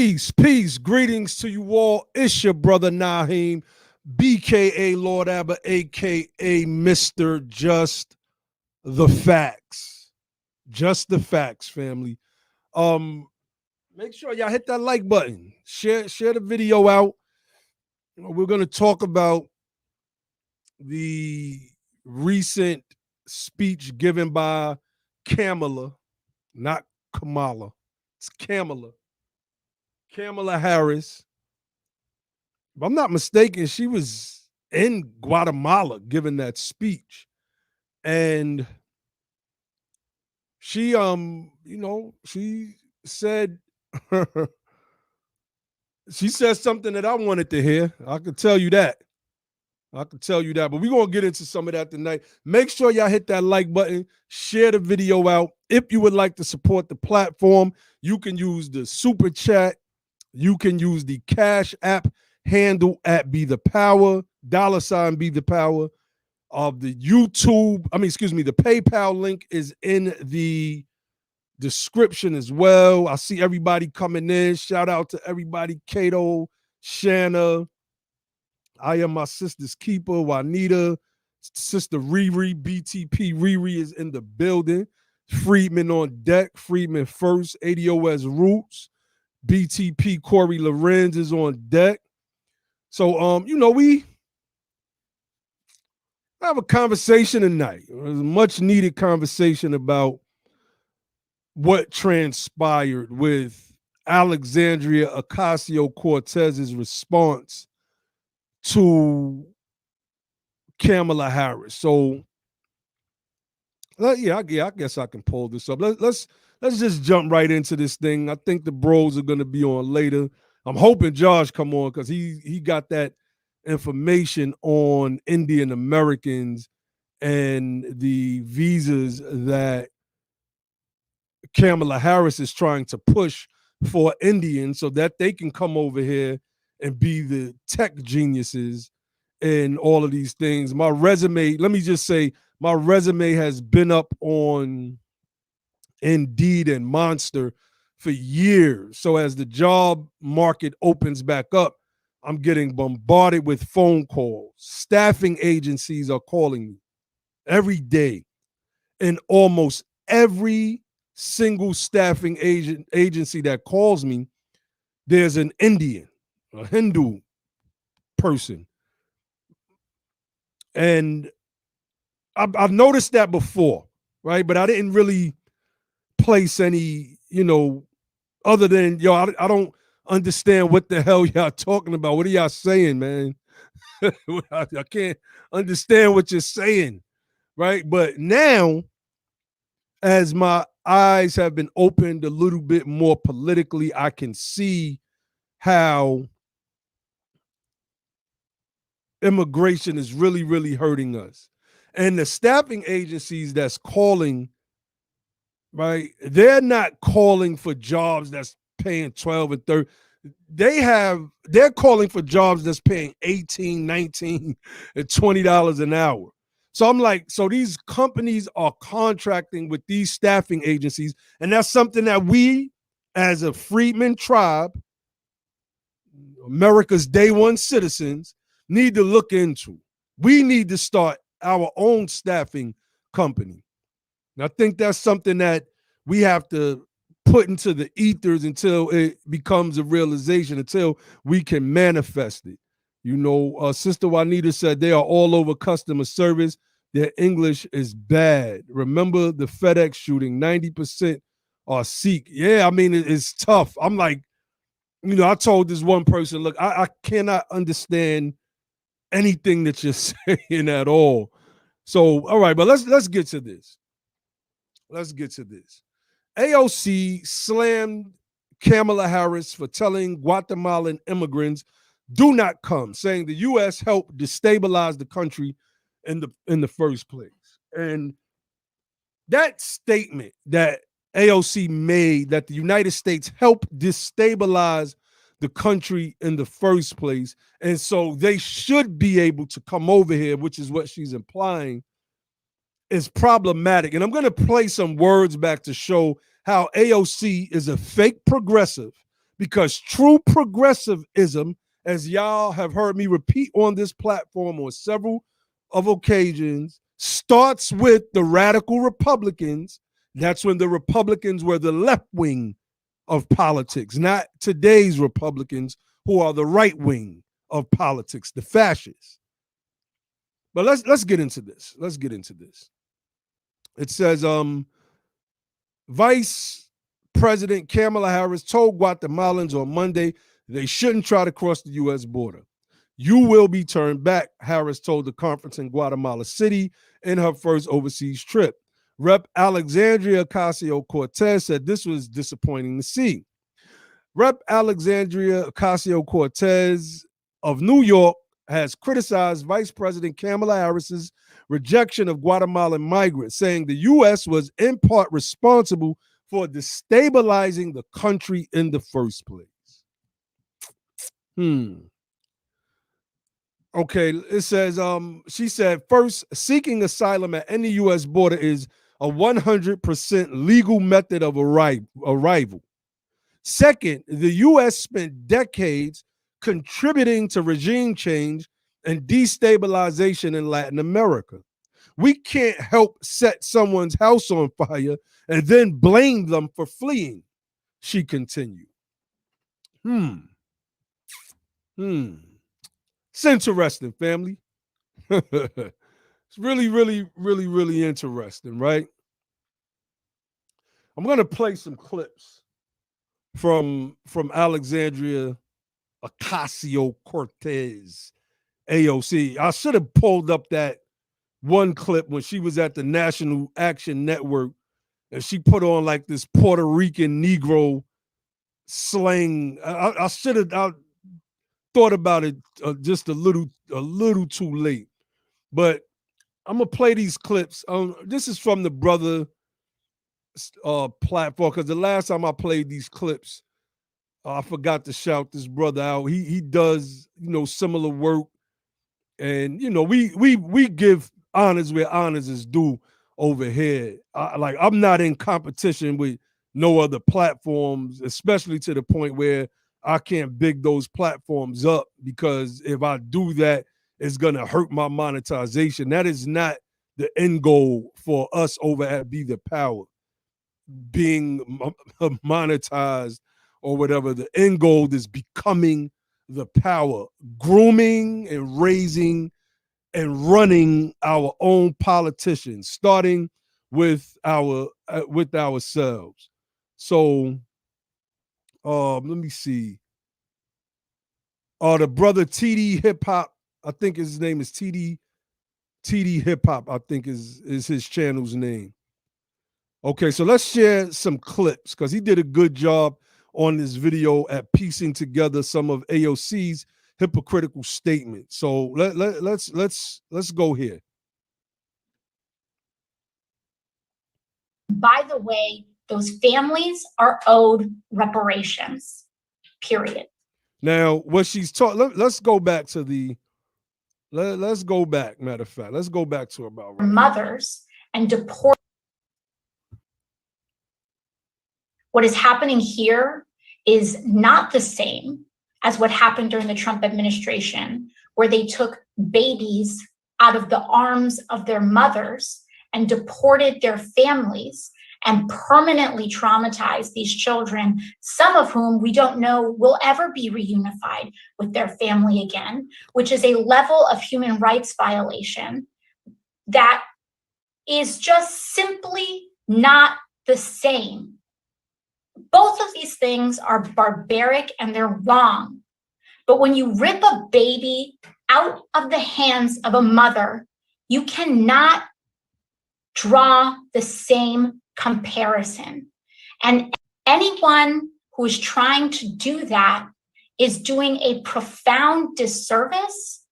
Peace. Greetings to you all. It's your brother Naheem, BKA Lord Abba, AKA Mr. Just the Facts. Just the Facts, family. Make sure y'all hit that like button. Share the video out. We're going to talk about the recent speech given by Kamala, not Kamala. It's Kamala Harris. If I'm not mistaken, she was in Guatemala giving that speech. And she she said she said something that I wanted to hear. I can tell you that. But we're going to get into some of that tonight. Make sure y'all hit that like button, share the video out. If you would like to support the platform, you can use the super chat. You can use the Cash App handle at BETHEPOWER, $ BETHEPOWER. Of the the PayPal link is in the description as well. I see everybody coming in. Shout out to everybody. Kato, Shanna. I am my sister's keeper, Juanita. Sister Riri, BTP Riri is in the building. Freedmen on deck. Freedmen first. ADOS Roots. BTP Corey Lorenz is on deck. So, we have a conversation tonight. It was a much needed conversation about what transpired with Alexandria Ocasio-Cortez's response to Kamala Harris. So, I guess I can pull this up. Let's just jump right into this thing. I think the bros are going to be on later. I'm hoping Josh come on because he got that information on Indian Americans and the visas that Kamala Harris is trying to push for Indians so that they can come over here and be the tech geniuses and all of these things. My resume, let me just say, my resume has been up on Indeed and Monster for years. So as the job market opens back up, I'm getting bombarded with phone calls. Staffing agencies are calling me every day. And almost every single staffing agency that calls me, there's an Indian, a Hindu person. And I've noticed that before, right? But I didn't really place any, other than, I don't understand what the hell y'all talking about. What are y'all saying, man? I can't understand what you're saying, right? But now, as my eyes have been opened a little bit more politically, I can see how immigration is really, really hurting us. And the staffing agencies that's calling, right, they're not calling for jobs that's paying 12 and 30. They're calling for jobs that's paying 18, 19, and $20 an hour. So I'm like, so these companies are contracting with these staffing agencies, and that's something that we, as a Freedmen tribe, America's day one citizens, need to look into. We need to start our own staffing company. And I think that's something that we have to put into the ethers until it becomes a realization, until we can manifest it. Sister Juanita said they are all over customer service. Their English is bad. Remember the FedEx shooting, 90% are Sikh. Yeah, I mean, it's tough. I'm like, I told this one person, look, I cannot understand anything that you're saying at all. So, all right, but let's get to this. AOC slammed Kamala Harris for telling Guatemalan immigrants do not come, saying the U.S. helped destabilize the country in the first place. And that statement that AOC made, that the United States helped destabilize the country in the first place, and so they should be able to come over here, which is what she's implying, is problematic. And I'm going to play some words back to show how AOC is a fake progressive because true progressivism, as y'all have heard me repeat on this platform on several of occasions, starts with the radical Republicans. That's when the Republicans were the left wing of politics, not today's Republicans who are the right wing of politics, the fascists. But let's get into this. Let's get into this. It says, Vice President Kamala Harris told Guatemalans on Monday they shouldn't try to cross the U.S. border. You will be turned back, Harris told the conference in Guatemala City in her first overseas trip. Rep. Alexandria Ocasio-Cortez said this was disappointing to see. Rep. Alexandria Ocasio-Cortez of New York has criticized Vice President Kamala Harris's rejection of Guatemalan migrants, saying the U.S. was in part responsible for destabilizing the country in the first place. Okay, it says, she said, first, seeking asylum at any U.S. border is a 100% legal method of arrival. Second, the U.S. spent decades contributing to regime change and destabilization in Latin America. We can't help set someone's house on fire and then blame them for fleeing, she continued. It's interesting, family. It's really, really, really, really interesting, right? I'm going to play some clips from Alexandria Ocasio-Cortez, AOC. I should have pulled up that one clip when she was at the National Action Network and she put on like this Puerto Rican Negro slang. I should have thought about it just a little too late. But I'm gonna play these clips. This is from the Brother platform, because the last time I played these clips, I forgot to shout this brother out. He does, similar work, and we give honors where honors is due over here. I'm not in competition with no other platforms, especially to the point where I can't big those platforms up, because if I do that, it's gonna hurt my monetization. That is not the end goal for us over at Be the Power, being monetized or whatever. The end goal is becoming the power, grooming and raising and running our own politicians, starting with ourselves. So let me see. The brother TD Hip Hop, I think his name is TD Hip Hop, I think is his channel's name. Okay, so let's share some clips, because he did a good job on this video at piecing together some of AOC's hypocritical statements. So let's go here. By the way, those families are owed reparations, period. Now, what she's taught, let's go back to let's go back, matter of fact. Let's go back to about mothers and deport. What is happening here is not the same as what happened during the Trump administration, where they took babies out of the arms of their mothers and deported their families and permanently traumatized these children, some of whom we don't know will ever be reunified with their family again, which is a level of human rights violation that is just simply not the same. Both of these things are barbaric and they're wrong. But when you rip a baby out of the hands of a mother, you cannot draw the same comparison. And anyone who is trying to do that is doing a profound disservice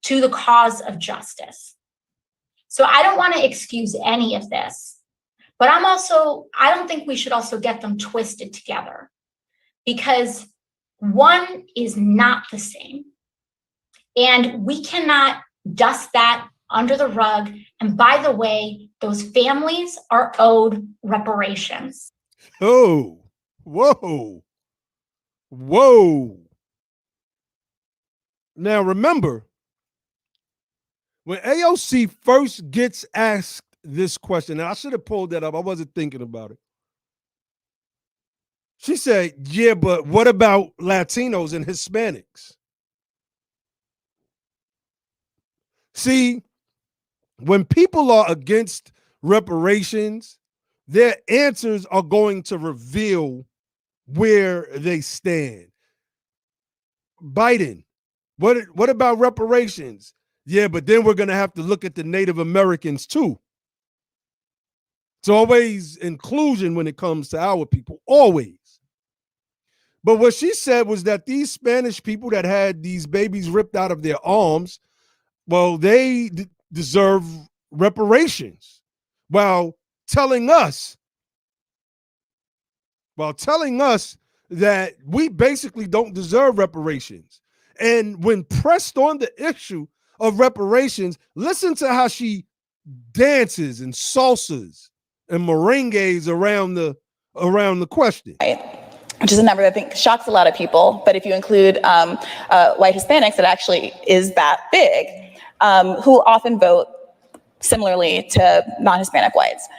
to the cause of justice. So I don't want to excuse any of this, but I don't think we should also get them twisted together, because one is not the same. And we cannot dust that under the rug. And by the way, those families are owed reparations. Oh, whoa. Whoa. Now remember, when AOC first gets asked this question, and I should have pulled that up, I wasn't thinking about it. She said, yeah, but what about Latinos and Hispanics? See, when people are against reparations, their answers are going to reveal where they stand. Biden, what about reparations? Yeah, but then we're going to have to look at the Native Americans too. It's always inclusion when it comes to our people, always. But what she said was that these Spanish people that had these babies ripped out of their arms, well, they deserve reparations, while telling us that we basically don't deserve reparations. And when pressed on the issue of reparations, listen to how she dances and salsas and merengues around the question. Right. Which is a number that I think shocks a lot of people. But if you include white Hispanics, it actually is that big, who often vote similarly to non-Hispanic whites.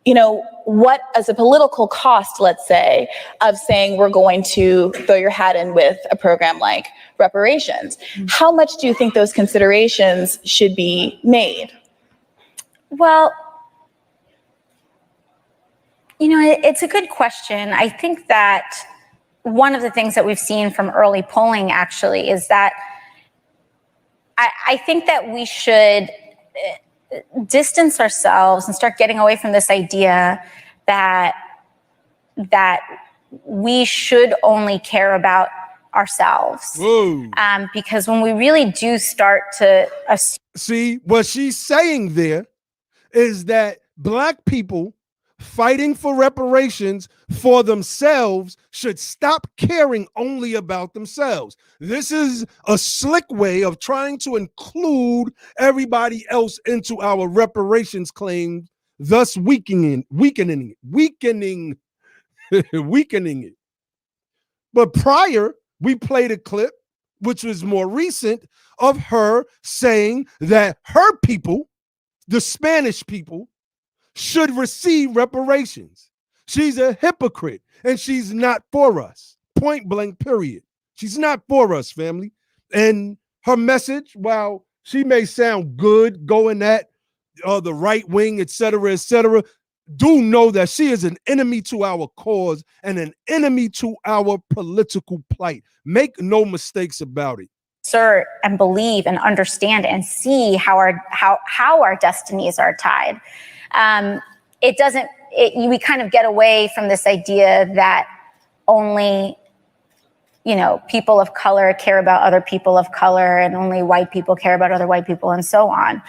You know, what as a political cost, let's say, of saying we're going to throw your hat in with a program like reparations, how much do you think those considerations should be made? Well, you know, it's a good question. I think that one of the things that we've seen from early polling actually is that I think that we should distance ourselves and start getting away from this idea that we should only care about ourselves. Because when we really do start to see, what she's saying there is that Black people fighting for reparations for themselves should stop caring only about themselves. This is a slick way of trying to include everybody else into our reparations claim, thus weakening it. But prior, we played a clip, which was more recent, of her saying that her people, the Spanish people, should receive reparations. She's a hypocrite, and she's not for us. Point blank, period. She's not for us, family. And her message, while she may sound good going at the right wing, et cetera, do know that she is an enemy to our cause and an enemy to our political plight. Make no mistakes about it. assert and believe and understand and see how our destinies are tied. We kind of get away from this idea that only, people of color care about other people of color and only white people care about other white people and so on.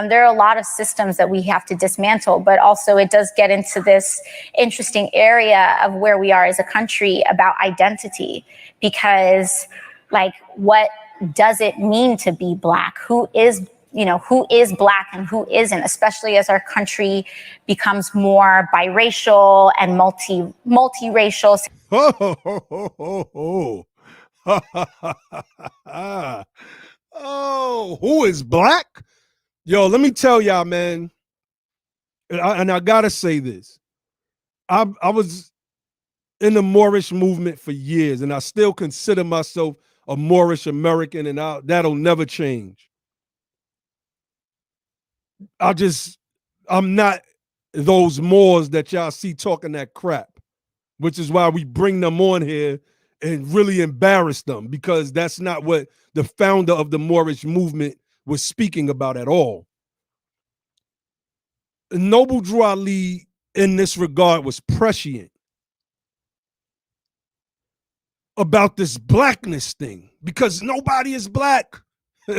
There are a lot of systems that we have to dismantle, but also it does get into this interesting area of where we are as a country about identity, because what does it mean to be Black? Who is Black and who isn't, especially as our country becomes more biracial and multiracial. Oh, who is Black? Yo, let me tell y'all, man, and I gotta say this. I was in the Moorish movement for years, and I still consider myself a Moorish American, and that'll never change. I'm not those Moors that y'all see talking that crap, which is why we bring them on here and really embarrass them, because that's not what the founder of the Moorish movement was speaking about at all. Noble Drew Ali in this regard was prescient about this Blackness thing, because nobody is Black.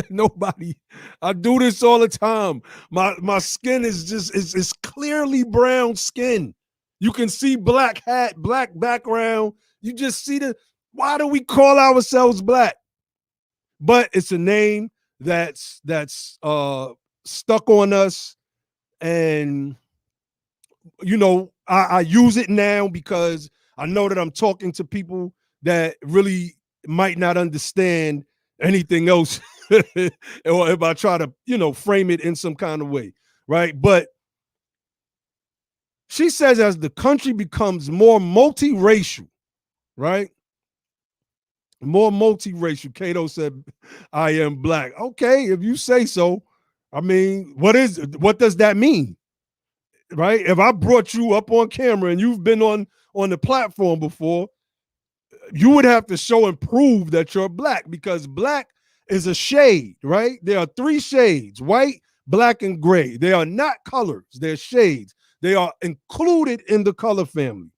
Nobody. I do this all the time. My skin is it's clearly brown skin. You can see black hat, black background. You just see why do we call ourselves Black? But it's a name that's stuck on us. And I use it now because I know that I'm talking to people that really might not understand anything else, or if I try to, frame it in some kind of way, right? But she says as the country becomes more multiracial, right? More multiracial. Cato said, I am black. Okay, if you say so. I mean, what does that mean? Right? If I brought you up on camera and you've been on the platform before, you would have to show and prove that you're black, because black is a shade, right? There are 3 shades: white, black, and gray. They are not colors, they're shades. They are included in the color family.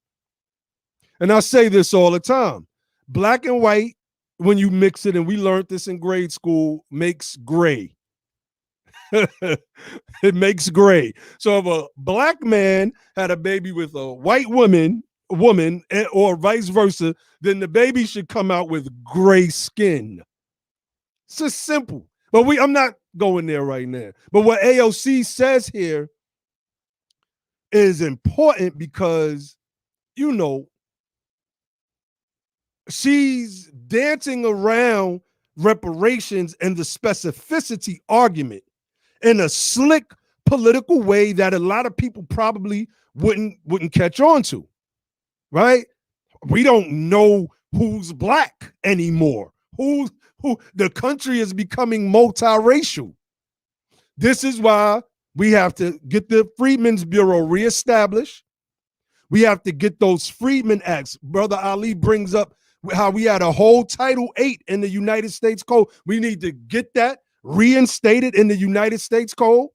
And I say this all the time: black and white, when you mix it, and we learned this in grade school, makes gray. It makes gray. So if a black man had a baby with a white woman, or vice versa, then the baby should come out with gray skin. It's just simple. But I'm not going there right now. But what AOC says here is important because, she's dancing around reparations and the specificity argument in a slick political way that a lot of people probably wouldn't catch on to, right? We don't know who's black anymore. Who the country is becoming multiracial. This is why we have to get the Freedmen's Bureau reestablished. We have to get those Freedmen Acts. Brother Ali brings up how we had a whole Title 8 in the United States Code. We need to get that reinstated in the United States Code.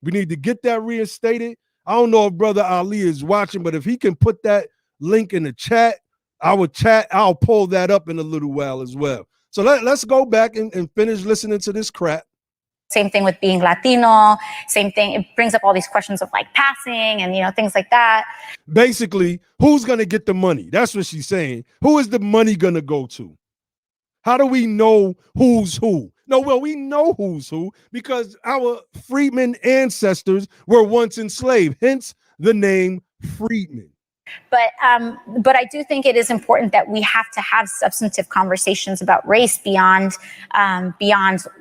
We need to get that reinstated. I don't know if Brother Ali is watching, but if he can put that link in the chat, I'll pull that up in a little while as well. So let's go back and finish listening to this crap. Same thing with being Latino, same thing. It brings up all these questions of like passing and, things like that. Basically, who's going to get the money? That's what she's saying. Who is the money going to go to? How do we know who's who? No, well, we know who's who because our freedmen ancestors were once enslaved, hence the name freedmen. But I do think it is important that we have to have substantive conversations about race beyond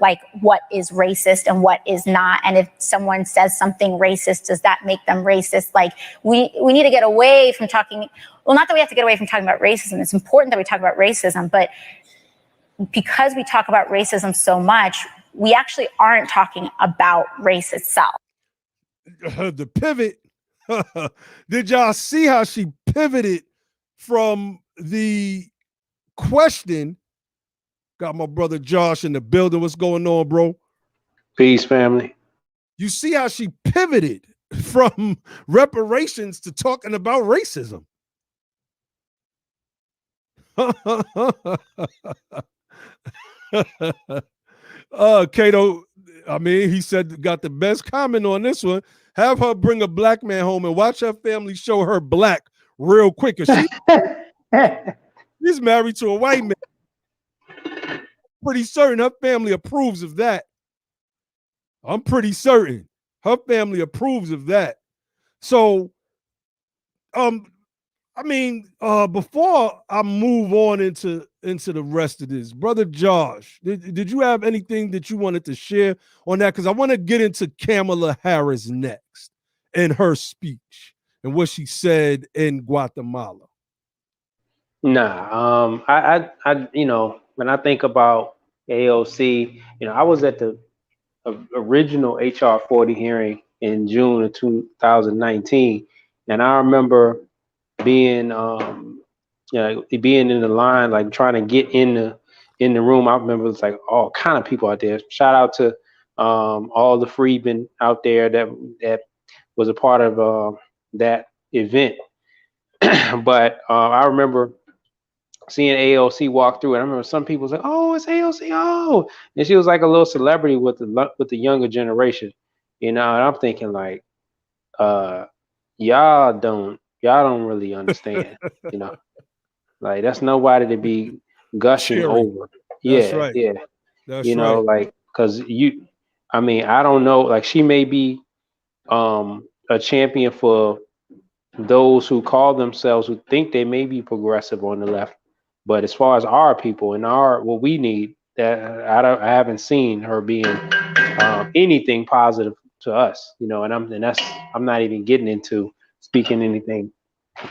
like what is racist and what is not. And if someone says something racist, does that make them racist? Like we need to get away from talking. Well, not that we have to get away from talking about racism. It's important that we talk about racism, but because we talk about racism so much, we actually aren't talking about race itself. The pivot. Did y'all see how she pivoted from the question? Got my brother Josh in the building. What's going on, bro? Peace, family. You see how she pivoted from reparations to talking about racism. Cato, I mean, he said got the best comment on this one. Have her bring a black man home and watch her family show her black real quick. She's married to a white man. Pretty certain her family approves of that. I'm pretty certain her family approves of that. So, I mean, before I move on into the rest of this, Brother Josh, did you have anything that you wanted to share on that? Because I want to get into Kamala Harris next and her speech and what she said in Guatemala. Nah, I when I think about AOC, I was at the original HR 40 hearing in June of 2019, and I remember being being in the line, like trying to get in the room. I remember it's like all kind of people out there. Shout out to all the freedmen out there that was a part of that event. But I remember seeing AOC walk through, and I remember some people was like, "Oh, it's AOC!" Oh, and she was like a little celebrity with the younger generation, And I'm thinking like, y'all don't really understand, like that's nobody to be gushing over. That's Yeah, right. yeah. That's right. right. Like, cause I don't know, like she may be a champion for those who call themselves, who think they may be progressive on the left, but as far as our people and what we need, that I haven't seen her being anything positive to us, you know. And I'm not even getting into speaking anything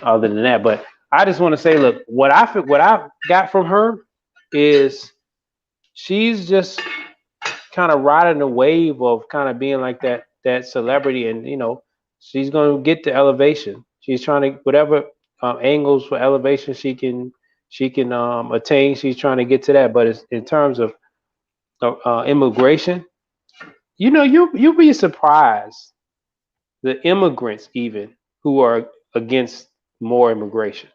other than that. But I just want to say, look, what I got from her is she's just kind of riding the wave of kind of being like that celebrity, and you know, she's going to get the elevation. She's trying to whatever angles for elevation she can attain. She's trying to get to that. But it's, in terms of immigration, you know, you'll be surprised the immigrants even who are against more immigration.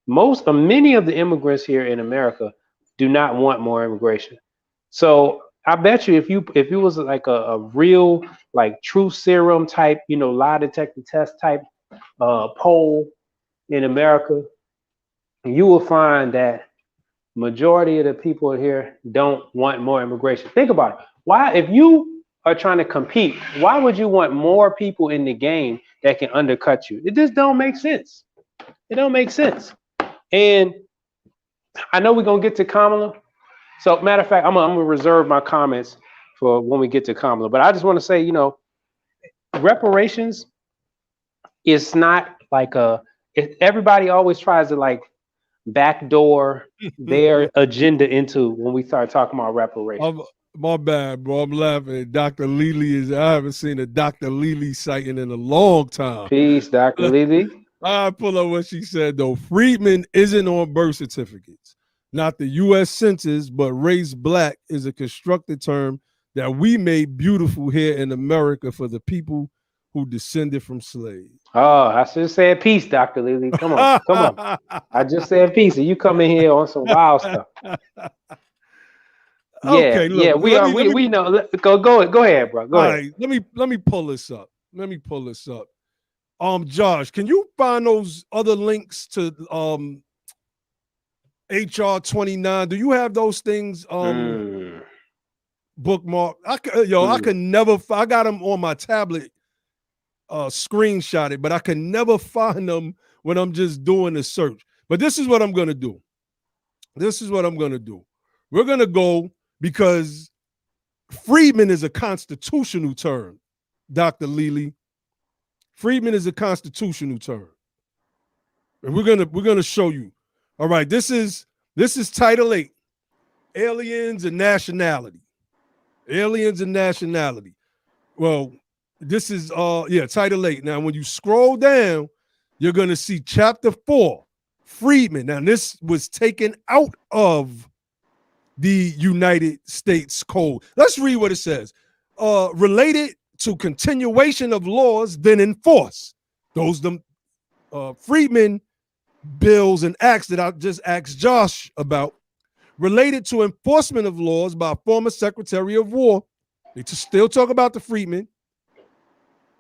Many of the immigrants here in America do not want more immigration. So I bet you if it was like a real like true serum type, you know, lie detector test type poll in America, you will find that majority of the people here don't want more immigration. Think about it. Why, if you are trying to compete, why would you want more people in the game that can undercut you? It just don't make sense. It don't make sense. And I know we're gonna get to Kamala. So matter of fact, I'm gonna reserve my comments for when we get to Kamala. But I just want to say, you know, reparations is not like everybody always tries to like backdoor their agenda into when we start talking about reparations. My bad, bro. I'm laughing. Dr. Lily I haven't seen a Dr. Lily sighting in a long time. Peace, Dr. Lily. I pull up what she said though. Freedmen isn't on birth certificates. Not the U.S. Census, but race black is a constructed term that we made beautiful here in America for the people who descended from slaves. Oh, I should have said peace, Dr. Lily. Come on, come on. I just said peace, and you come in here on some wild stuff. Yeah, okay, look, yeah, we know. Go ahead, bro. Go ahead. Right, let me pull this up. Josh, can you find those other links to HR 29? Do you have those things bookmarked? I can never. I got them on my tablet, screenshotted, but I can never find them when I'm just doing the search. But this is what I'm gonna do. We're gonna go because Freedmen is a constitutional term, Dr. Lily. Freedmen is a constitutional term. And we're gonna show you. All right, this is Title 8, Aliens and Nationality. Aliens and Nationality. Well, this is Title 8. Now, when you scroll down, you're gonna see Chapter 4, Freedmen. Now, this was taken out of the United States Code. Let's read what it says. Related to continuation of laws then enforced. Those Freedmen bills and acts that I just asked Josh about, related to enforcement of laws by former Secretary of War. They still talk about the Freedmen.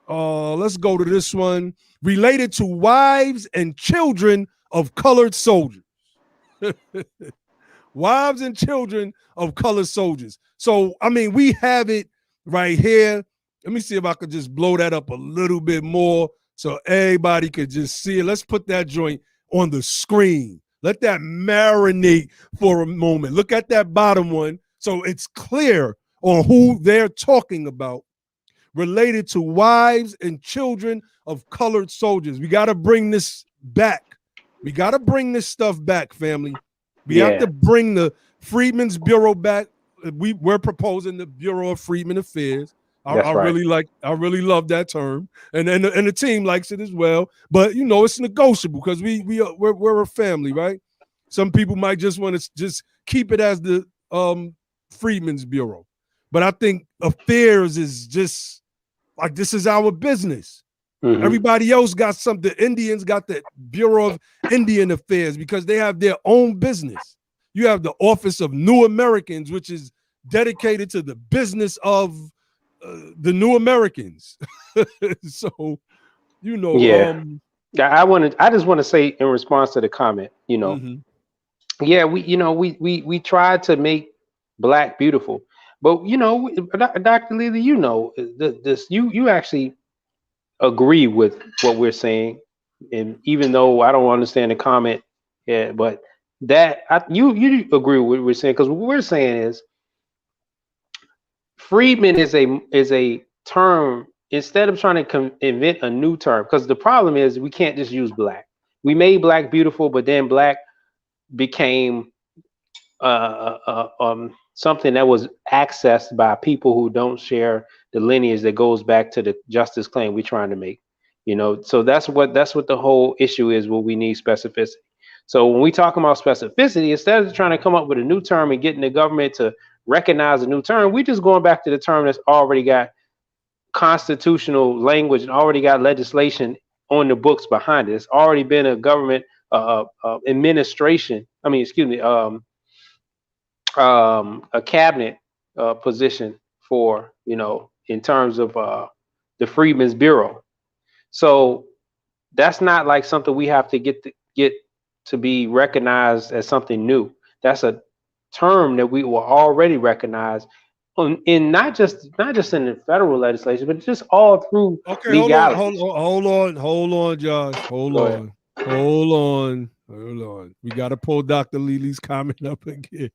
Let's go to this one. Related to wives and children of colored soldiers. Wives and children of colored soldiers. So, I mean, we have it right here. Let me see if I could just blow that up a little bit more so everybody could just see it. Let's put that joint on the screen. Let that marinate for a moment. Look at that bottom one. So it's clear on who they're talking about. Related to wives and children of colored soldiers. We got to bring this back. We got to bring this stuff back, family. We have to bring the Freedmen's Bureau back. We're proposing the Bureau of Freedmen Affairs. I really love that term, and the team likes it as well. But you know, it's negotiable because we're a family, right? Some people might just want to just keep it as the Freedmen's Bureau, but I think affairs is just like, this is our business. Mm-hmm. Everybody else got something. The Indians got the Bureau of Indian Affairs because they have their own business. You have the Office of New Americans, which is dedicated to the business of the New Americans. So, you know, I just want to say in response to the comment, you know, we tried to make black beautiful, but you know, Dr. Lily, you know, you actually agree with what we're saying. And even though I don't understand the comment, yeah, but you agree with what we're saying, because what we're saying is freedmen is a term, instead of trying to invent a new term, because the problem is we can't just use black. We made black beautiful, but then black became something that was accessed by people who don't share the lineage that goes back to the justice claim we're trying to make. So that's what the whole issue is. What we need specificity. So when we talk about specificity, instead of trying to come up with a new term and getting the government to recognize a new term, we just going back to the term that's already got constitutional language and already got legislation on the books behind it. It's already been a government administration. I mean, excuse me, a cabinet position for, in terms of the Freedmen's Bureau. So that's not like something we have to get to be recognized as something new. That's a term that we were already recognized in not just in the federal legislation, but just all through legality. Hold on, Josh. Hold on. We got to pull Dr. Lely's comment up again.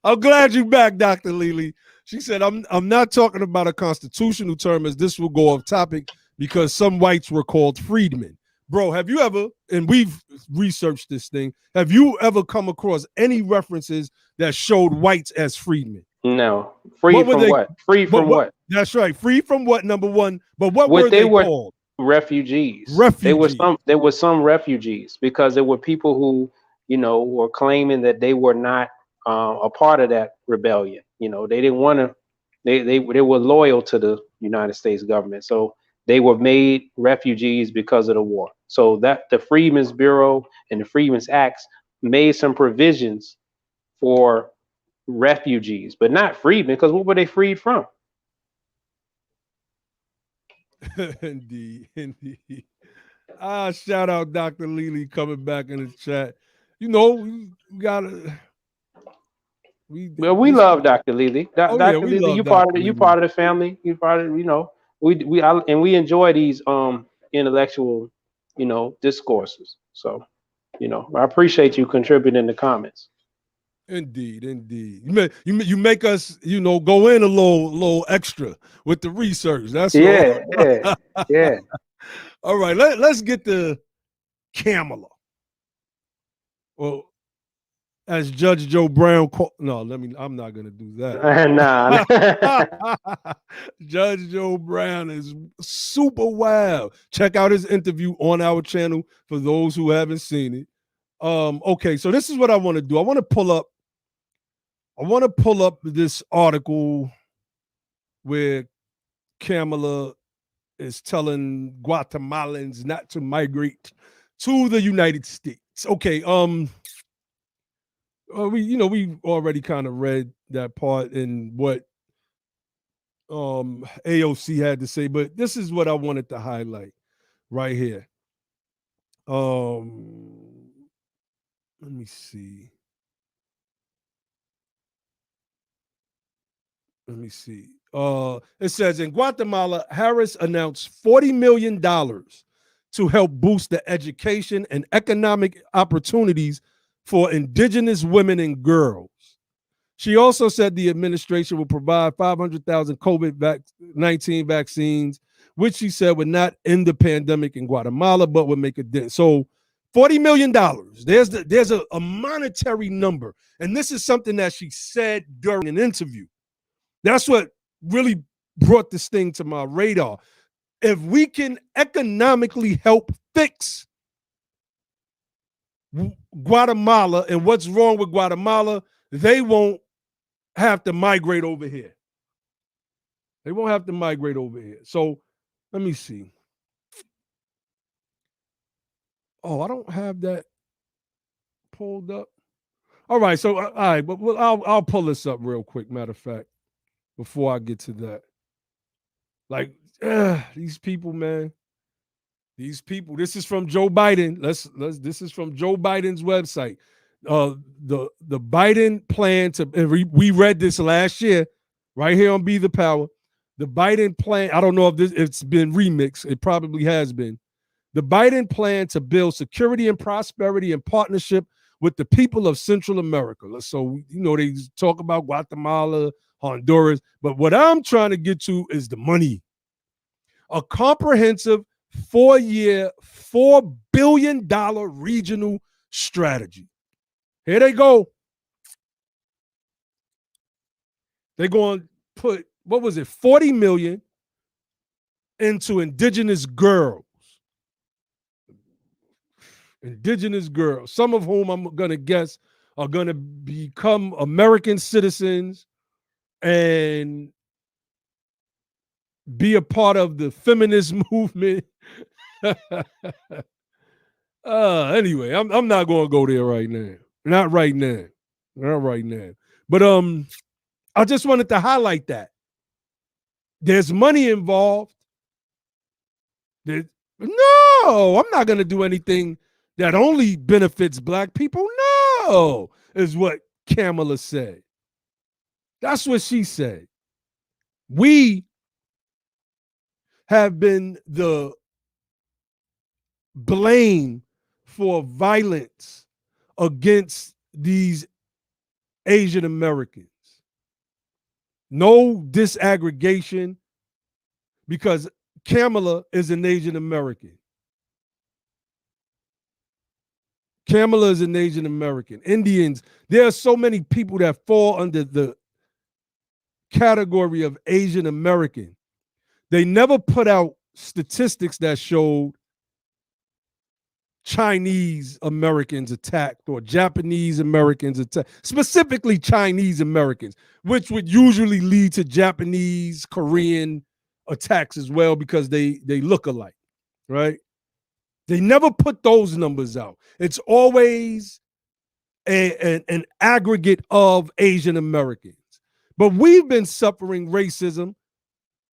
I'm glad you're back, Dr. Lely. She said, I'm not talking about a constitutional term, as this will go off topic, because some whites were called freedmen. Bro, have you ever, and we've researched this thing, have you ever come across any references that showed whites as freedmen? No. Free from what? Free from what? That's right. Free from what, number one? But what were they called? Refugees. There were some refugees, because there were people who, were claiming that they were not a part of that rebellion. They didn't want to. They were loyal to the United States government, so they were made refugees because of the war. So that the Freedmen's Bureau and the Freedmen's Acts made some provisions for refugees, but not freedmen, because what were they freed from? Indeed. Shout out Dr. Lely coming back in the chat. We gotta. We love Dr. Lely. Dr. Lely, you part of the family. You part of, we enjoy these intellectual, discourses. So, I appreciate you contributing in the comments. Indeed. You make us, go in a little extra with the research. That's yeah. All right, let's get to Kamala. Well, as Judge Joe Brown I'm not gonna do that. Nah. Judge Joe Brown is super wild. Check out his interview on our channel for those who haven't seen it. Okay, so this is what I want to do. I want to pull up this article where Kamala is telling Guatemalans not to migrate to the United States. Okay, we already kind of read that part and what AOC had to say, but this is what I wanted to highlight right here. Let me see. It says, in Guatemala, Harris announced $40 million to help boost the education and economic opportunities for indigenous women and girls. She also said the administration will provide 500,000 COVID-19 vaccines, which she said would not end the pandemic in Guatemala, but would make a dent. So $40 million. There's a monetary number. And this is something that she said during an interview. That's what really brought this thing to my radar. If we can economically help fix Guatemala and what's wrong with Guatemala, they won't have to migrate over here. So let me see. Oh, I don't have that pulled up. All right, so all right, but I'll pull this up real quick. Matter of fact, before I get to that, like these people, man. These people. This is from Joe Biden. This is from Joe Biden's website. The Biden plan to. We read this last year, right here on Be the Power. The Biden plan. I don't know if it's been remixed. It probably has been. The Biden plan to build security and prosperity in partnership with the people of Central America. So, they talk about Guatemala, Honduras, but what I'm trying to get to is the money. A comprehensive 4-year, $4 billion regional strategy. Here they go. They're going to put, 40 million into indigenous girls. Indigenous girls, some of whom I'm going to guess are going to become American citizens and be a part of the feminist movement. Anyway, I'm not going to go there right now. Not right now. Not right now. But I just wanted to highlight that. There's money involved. No, I'm not going to do anything that only benefits black people. No, is what Kamala said. That's what she said. We have been the blame for violence against these Asian Americans. No disaggregation, because Kamala is an Asian American. Kamala is an Asian American. Indians, there are so many people that fall under the category of Asian American. They never put out statistics that showed Chinese Americans attacked or Japanese Americans attacked, specifically Chinese Americans, which would usually lead to Japanese, Korean attacks as well because they look alike, right? They never put those numbers out. It's always an aggregate of Asian Americans. But we've been suffering racism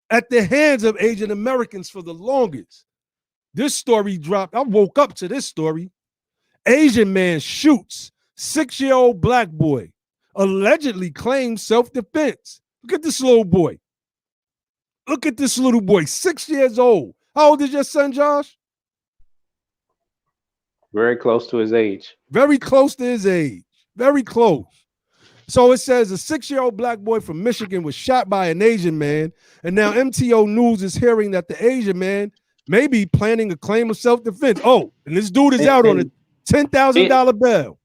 at the hands of Asian Americans for the longest. This story dropped. I woke up to this story. Asian man shoots 6-year-old black boy, allegedly claims self-defense. Look at this little boy. Look at this little boy, 6 years old. How old is your son, Josh? Very close to his age. Very close to his age. Very close. So it says a 6-year-old black boy from Michigan was shot by an Asian man, and now MTO News is hearing that the Asian man may be planning a claim of self-defense. Oh, and this dude is out on a $10,000 bail.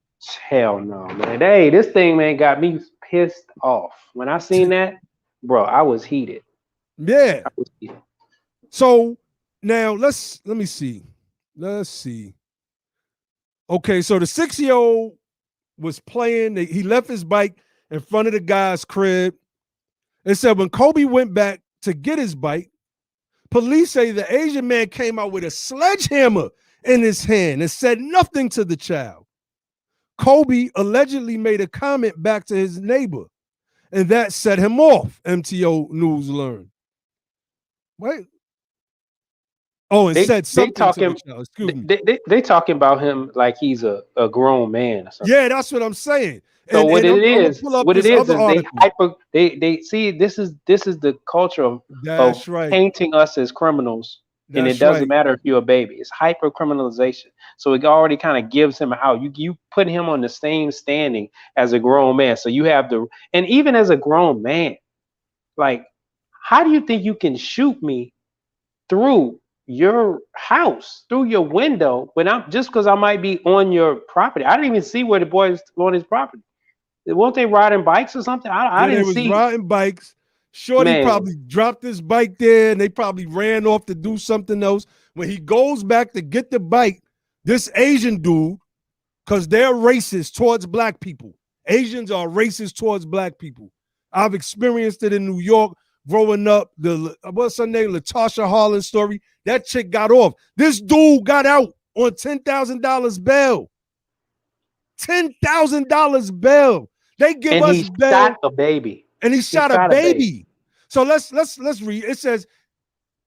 Hell no, man. Hey, this thing, man, got me pissed off. When I seen that, bro, I was heated. Yeah. I was heated. So now let me see. Let's see. Okay, so the 6-year-old was playing. He left his bike in front of the guy's crib. It said when Kobe went back to get his bike, police say the Asian man came out with a sledgehammer in his hand and said nothing to the child. Kobe allegedly made a comment back to his neighbor, and that set him off, MTO News learned. Wait. Oh, and said something to the child. Excuse me. They talking about him like he's a grown man or something. Yeah, that's what I'm saying. So what it is they see this is the culture of painting us as criminals, and it doesn't matter if you're a baby. It's hyper criminalization. So it already kind of gives him out. You put him on the same standing as a grown man. So you have and even as a grown man, like, how do you think you can shoot me through your house, through your window, when I'm just because I might be on your property? I didn't even see where the boy is on his property. Weren't they riding bikes or something? I didn't see. Riding bikes. Shorty probably dropped his bike there, and they probably ran off to do something else. When he goes back to get the bike, this Asian dude, because they're racist towards black people. Asians are racist towards black people. I've experienced it in New York growing up. What's her name? Latasha Harlan story. That chick got off. This dude got out on $10,000 bail. $10,000 bail. They give us bail. Shot a baby. And he shot a baby. So let's read. It says,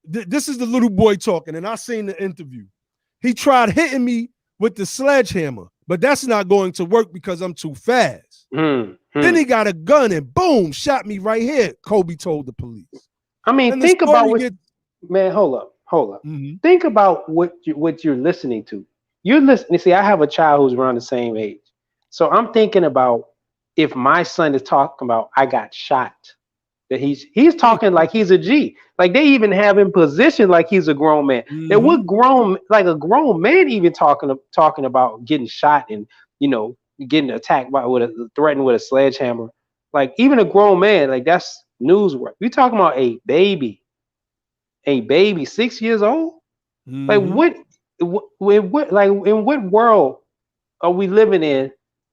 this is the little boy talking, and I seen the interview. He tried hitting me with the sledgehammer, but that's not going to work because I'm too fast. Then he got a gun and boom, shot me right here, Kobe told the police. I mean, think about what, man, hold hold up. Mm-hmm. Think about what you're listening to. You're listening. See, I have a child who's around the same age, so I'm thinking about if my son is talking about I got shot, that he's talking like he's a G. Like they even have him positioned like he's a grown man. That Mm-hmm. what grown like a grown man even talking about getting shot and getting attacked by threatened with a sledgehammer. Like even a grown man, like that's newsworthy. We talking about a baby 6 years old. Like Mm-hmm. in what world are we living in?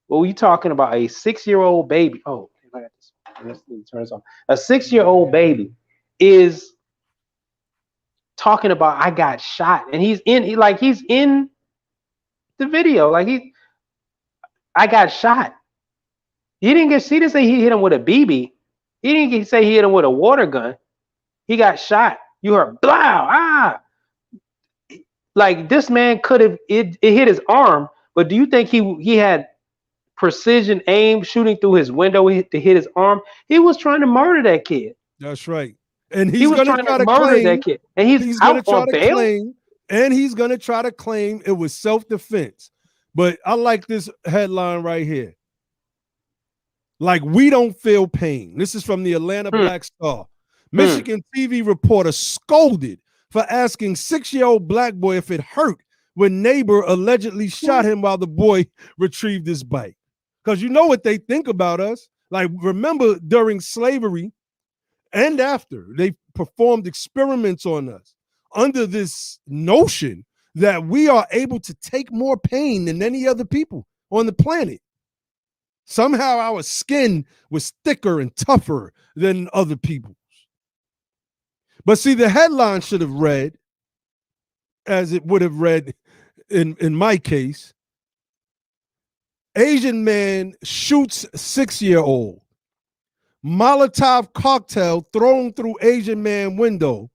Well, we talking about a 6-year-old baby. Oh, I got this. Let's turn this off. A 6-year-old baby is talking about I got shot, and he's in the video. Like I got shot. He didn't say he hit him with a BB. He didn't say he hit him with a water gun. He got shot. You heard blow. Like this man could have it hit his arm, but do you think he had precision aim shooting through his window to hit his arm? He was trying to murder that kid. That's right. And He he's was going to trying try to to murder claim that kid, and he's going to out try on to bail. claim, and he's going to try to claim it was self-defense. But I like this headline right here. Like, we don't feel pain. This is from the Atlanta Black Star. Michigan TV reporter scolded for asking 6-year-old black boy if it hurt when neighbor allegedly shot him while the boy retrieved his bike. Because you know what they think about us. Like, remember during slavery and after, they performed experiments on us under this notion that we are able to take more pain than any other people on the planet. Somehow our skin was thicker and tougher than other people's. But see, the headline should have read, as it would have read in my case, Asian man shoots 6-year-old. Molotov cocktail thrown through Asian man window.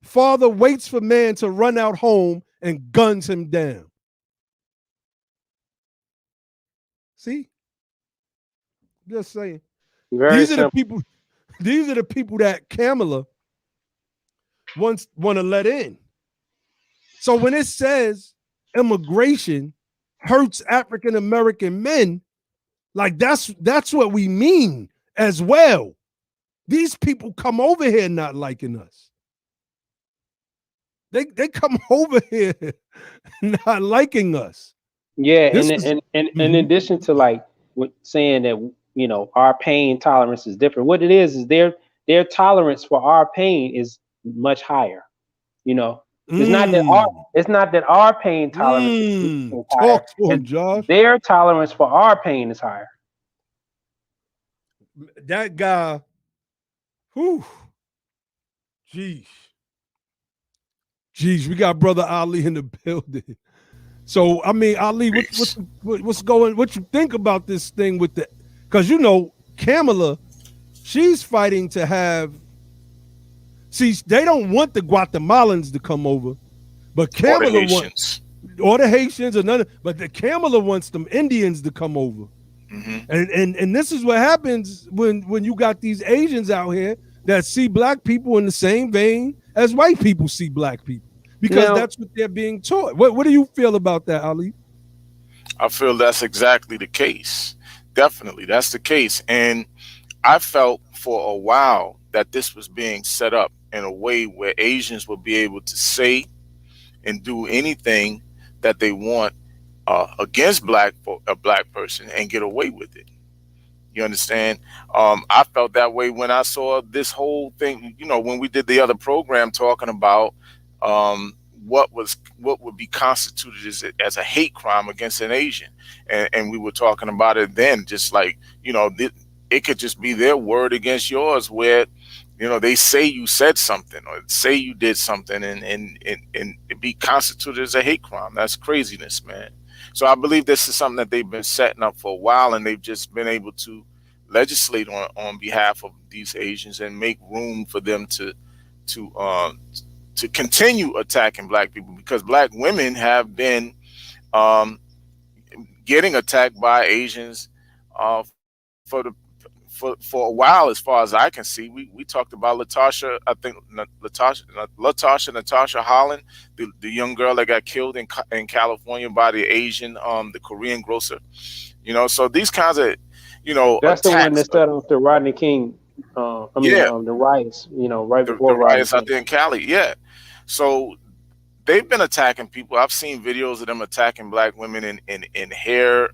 Father waits for man to run out home and guns him down. See? Just saying. Very These are the people that Kamala want to let in. So when it says immigration hurts African American men, like that's what we mean as well. These people come over here not liking us. They come over here not liking us. Yeah, and in addition to like saying that our pain tolerance is different, what it is their tolerance for our pain is much higher. It's not that our pain tolerance is higher. Talk to him, Josh. Their tolerance for our pain is higher. That guy, whew, jeez, we got brother Ali in the building. So I mean, Ali, what you think about this thing with the? Because Kamala, she's fighting to have. See, they don't want the Guatemalans to come over, but Kamala wants, or the Haitians, or none. But the Kamala wants them Indians to come over. Mm-hmm. And this is what happens when you got these Asians out here that see black people in the same vein as white people see black people, because that's what they're being taught. What do you feel about that, Ali? I feel that's exactly the case. Definitely, that's the case. And I felt for a while that this was being set up in a way where Asians will be able to say and do anything that they want against a black person and get away with it. You understand? I felt that way when I saw this whole thing, when we did the other program talking about what would be constituted as a hate crime against an Asian. And we were talking about it then, just like, it could just be their word against yours, where they say you said something or say you did something and it be constituted as a hate crime. That's craziness, man. So I believe this is something that they've been setting up for a while, and they've just been able to legislate on behalf of these Asians and make room for them to continue attacking black people, because black women have been getting attacked by Asians for for a while, as far as I can see, we talked about Latasha. I think Natasha Holland, the young girl that got killed in California by the Asian, the Korean grocer. You know, so these kinds of, you know, That's attacks, the one that started with the Rodney King. The riots. You know, right the before Rodney riots out King. there in Cali. Yeah, so they've been attacking people. I've seen videos of them attacking black women in hair,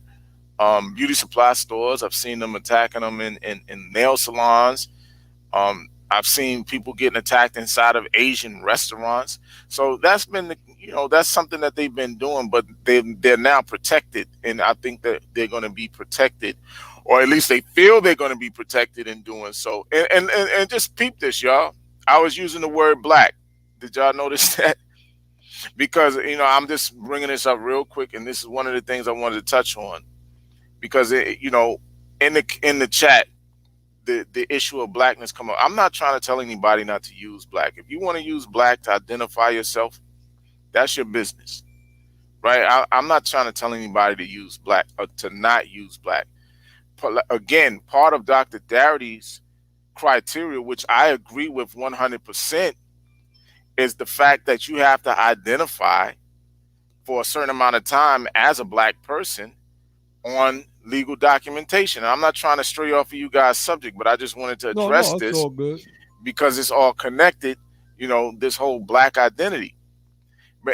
beauty supply stores. I've seen them attacking them in nail salons. I've seen people getting attacked inside of Asian restaurants. So that's been, that's something that they've been doing, but they're now protected. And I think that they're going to be protected, or at least they feel they're going to be protected in doing so. And just peep this, y'all. I was using the word black. Did y'all notice that? Because, I'm just bringing this up real quick. And this is one of the things I wanted to touch on, because, in the chat, the issue of blackness come up. I'm not trying to tell anybody not to use black. If you want to use black to identify yourself, that's your business, right? I'm not trying to tell anybody to use black or to not use black. Again, part of Dr. Darity's criteria, which I agree with 100%, is the fact that you have to identify for a certain amount of time as a black person on legal documentation. And I'm not trying to stray off of you guys' subject, but I just wanted to address this all good, because it's all connected, this whole black identity.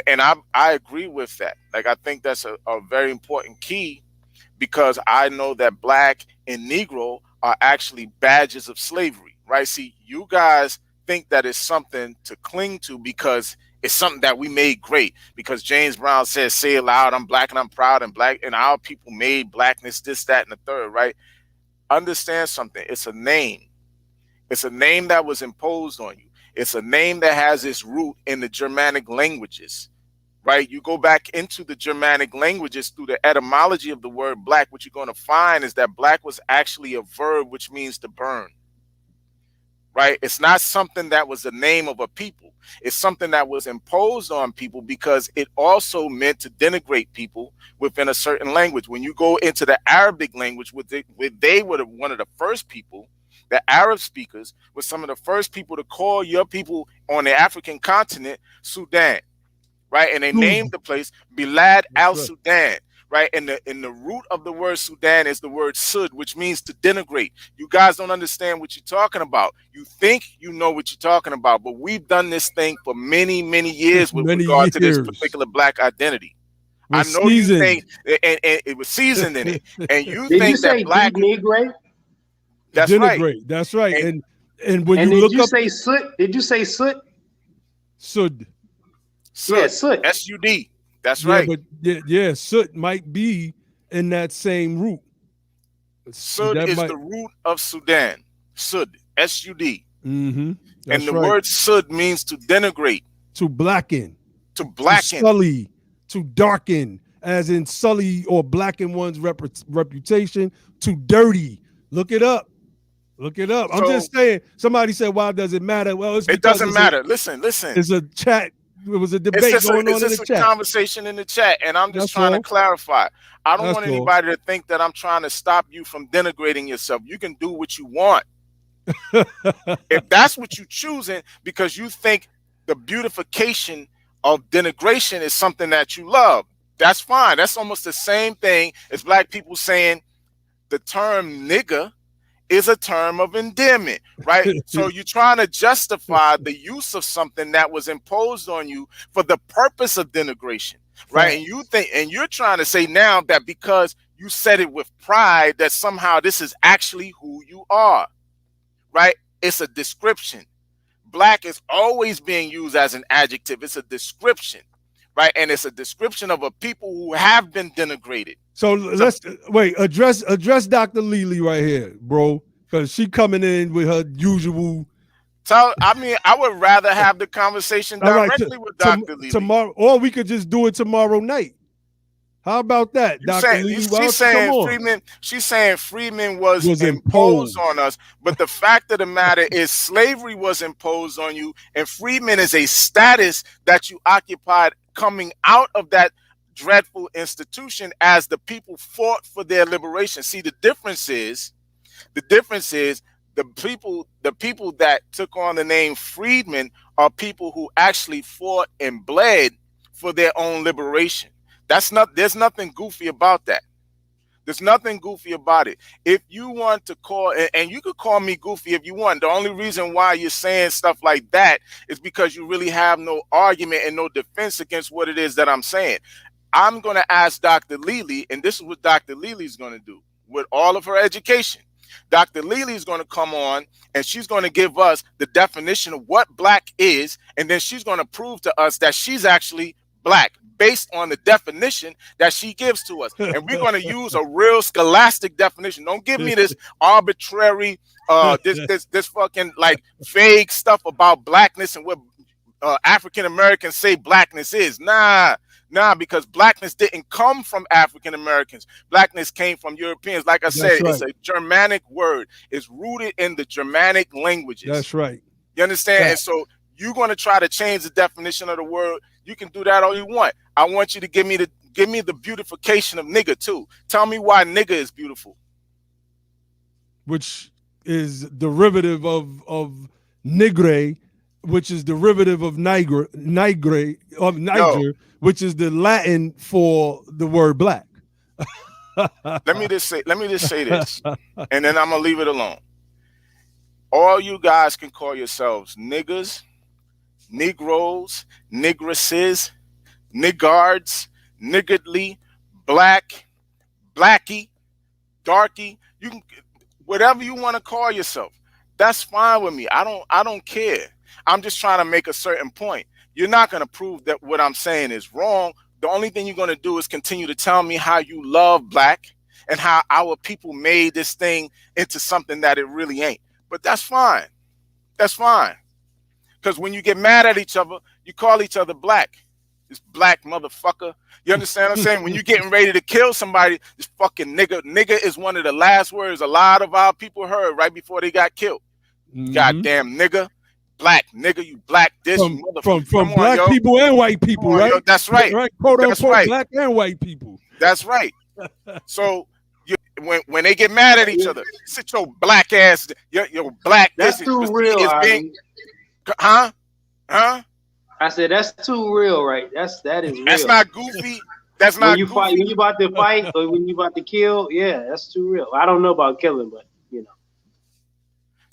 And I agree with that. Like, I think that's a very important key, because I know that black and Negro are actually badges of slavery, right? See, you guys think that it's something to cling to because it's something that we made great, because James Brown says, say it loud, I'm black and I'm proud, and black, and our people made blackness this, that, and the third, right? Understand something. It's a name. It's a name that was imposed on you. It's a name that has its root in the Germanic languages, right? You go back into the Germanic languages through the etymology of the word black. What you're going to find is that black was actually a verb, which means to burn. Right? It's not something that was the name of a people. It's something that was imposed on people because it also meant to denigrate people within a certain language. When you go into the Arabic language, they were one of the first people, the Arab speakers were some of the first people to call your people on the African continent Sudan, right? And they named the place Bilad al-Sudan. Right, and the root of the word Sudan is the word sud, which means to denigrate. You guys don't understand what you're talking about. You think you know what you're talking about, but we've done this thing for many, many years with regard to this particular black identity. I know you think, and it was seasoned in it, and you think that black denigrate. That's denigrate. Right. That's right. And when you look up, say soot? Did you say soot? Sud. Yeah, soot. S-U-D. That's right. But soot might be in that same root. Sud is the root of Sudan. Sud, S-U-D. Mm-hmm. And the word sud means to denigrate. To blacken. To blacken. To sully. To darken, as in sully or blacken one's reputation. To dirty. Look it up. Look it up. I'm just saying, somebody said, why does it matter? Well, it doesn't matter. Listen. It's a chat. It was a debate going on in the chat. It's just a conversation in the chat, and I'm just trying to clarify. I don't want anybody to think that I'm trying to stop you from denigrating yourself. You can do what you want. If that's what you're choosing because you think the beautification of denigration is something that you love, that's fine. That's almost the same thing as black people saying the term nigger is a term of endearment, right? So you're trying to justify the use of something that was imposed on you for the purpose of denigration, right? And you think, and you're trying to say now that because you said it with pride, that somehow this is actually who you are, right? It's a description. Black is always being used as an adjective. It's a description, right? And it's a description of a people who have been denigrated. So let's address Dr. Lily right here, bro, because she coming in with her usual. I would rather have the conversation directly with Dr. Lily tomorrow, or we could just do it tomorrow night. How about that, Dr. Lily? She's saying Freedmen was imposed on us, but the fact of the matter is slavery was imposed on you, and Freedmen is a status that you occupied coming out of that dreadful institution as the people fought for their liberation. See, the difference is The difference is the people that took on the name freedmen are people who actually fought and bled for their own liberation. There's nothing goofy about that. There's nothing goofy about it. If you want to call, and you could call me goofy if you want. The only reason why you're saying stuff like that is because you really have no argument and no defense against what it is that I'm saying. I'm going to ask Dr. Lily, and this is what Dr. Lily is going to do with all of her education. Dr. Lily is going to come on and she's going to give us the definition of what black is, and then she's going to prove to us that she's actually black based on the definition that she gives to us. And we're going to use a real scholastic definition. Don't give me this arbitrary, this fucking like vague stuff about blackness and what African Americans say blackness is. Nah, because blackness didn't come from African Americans. Blackness came from Europeans. Like I said, right. It's a Germanic word. It's rooted in the Germanic languages. That's right. You understand? Yeah. And so you're going to try to change the definition of the word. You can do that all you want. I want you to give me the beautification of nigga too. Tell me why nigga is beautiful. Which is derivative of nigre, which is derivative of Niger, which is the Latin for the word black. Let me just say this, and then I'm gonna leave it alone. All you guys can call yourselves niggas, Negroes, Negresses, niggards, niggardly, black, blackie, darky. You can, whatever you want to call yourself. That's fine with me. I don't care. I'm just trying to make a certain point. You're not going to prove that what I'm saying is wrong. The only thing you're going to do is continue to tell me how you love black and how our people made this thing into something that it really ain't. But that's fine. That's fine. Because when you get mad at each other, you call each other black. This black motherfucker. You understand what I'm saying? When you're getting ready to kill somebody, this fucking nigga. Nigga is one of the last words a lot of our people heard right before they got killed. Goddamn nigga. Black nigga, you black this from black people and white people, right? Yo, that's right. Right, quote that's unquote, right. Black and white people. That's right. So when they get mad at each other, sit your black ass, your black. That's too real. Huh? I said that's too real, right? That is real. That's not goofy. That's not when you goofy. Fight, when you about to fight or when you about to kill. Yeah, that's too real. I don't know about killing, but you know.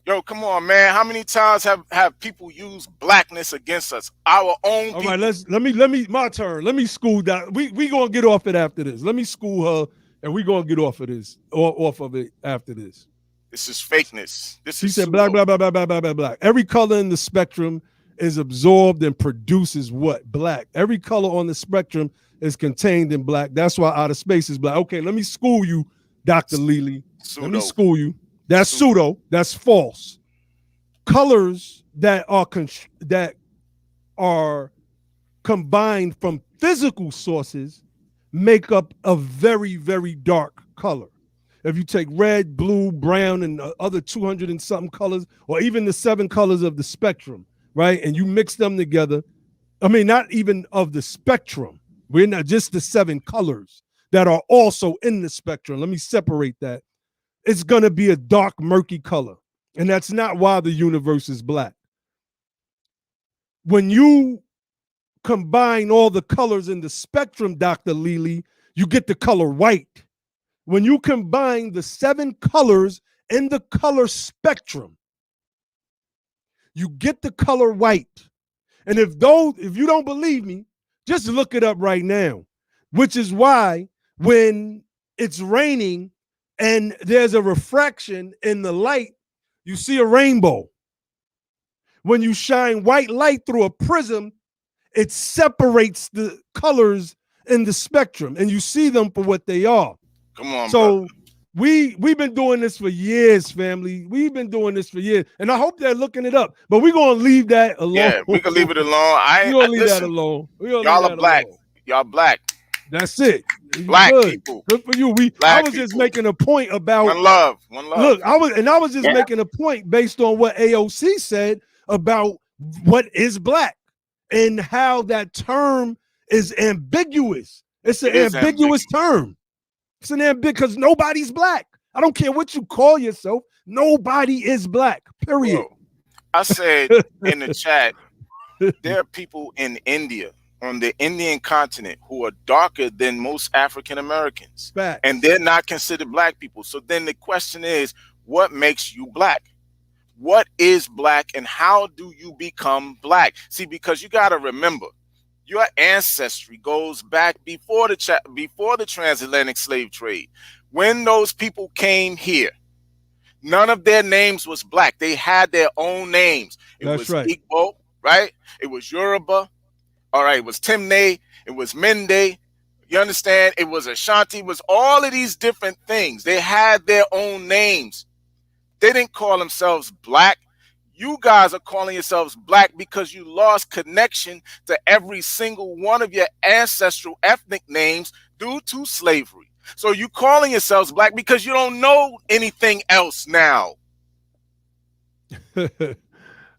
Yo, come on, man. How many times have people used blackness against us? Our own people. All right, let me my turn. Let me school that. We gonna get off it after this. Let me school her, and we gonna get off of this or off of it after this. This is fakeness. She said black, blah, blah, blah, blah, blah, blah, blah. Every color in the spectrum is absorbed and produces what? Black. Every color on the spectrum is contained in black. That's why outer space is black. Okay, let me school you, Dr. Lily. Pseudo. Let me school you. That's pseudo. That's false. Colors that are combined from physical sources make up a very, very dark color. If you take red, blue, brown, and other 200 and something colors, or even the 7 colors of the spectrum, right? And you mix them together. I mean, not even of the spectrum. We're not just the 7 colors that are also in the spectrum. Let me separate that. It's going to be a dark, murky color. And that's not why the universe is black. When you combine all the colors in the spectrum, Dr. Lily, you get the color white. When you combine the 7 colors in the color spectrum, you get the color white. And if you don't believe me, just look it up right now, which is why when it's raining and there's a refraction in the light, you see a rainbow. When you shine white light through a prism, it separates the colors in the spectrum and you see them for what they are. Come on, so brother. we've been doing this for years, family. We've been doing this for years, and I hope they're looking it up. But we're gonna leave that alone. Yeah, we can leave it alone. We're gonna leave that alone. Y'all are black. Y'all black. That's it. Black good. people. Good for you. I was just making a point about one love. Look, I was just making a point based on what AOC said about what is black and how that term is ambiguous. It's an ambiguous term. It's an ambiguous because nobody's black. I don't care what you call yourself. Nobody is black, period. Bro, I said in the chat, there are people in India, on the Indian continent, who are darker than most African Americans. Facts. And they're not considered black people. So then the question is, what makes you black? What is black and how do you become black? See, because you got to remember, your ancestry goes back before the transatlantic slave trade. When those people came here, none of their names was black. They had their own names. It That's was right. Igbo, right? It was Yoruba. All right, it was Timne. It was Mende. You understand? It was Ashanti. It was all of these different things. They had their own names. They didn't call themselves black. You guys are calling yourselves black because you lost connection to every single one of your ancestral ethnic names due to slavery. So you calling yourselves black because you don't know anything else now. Let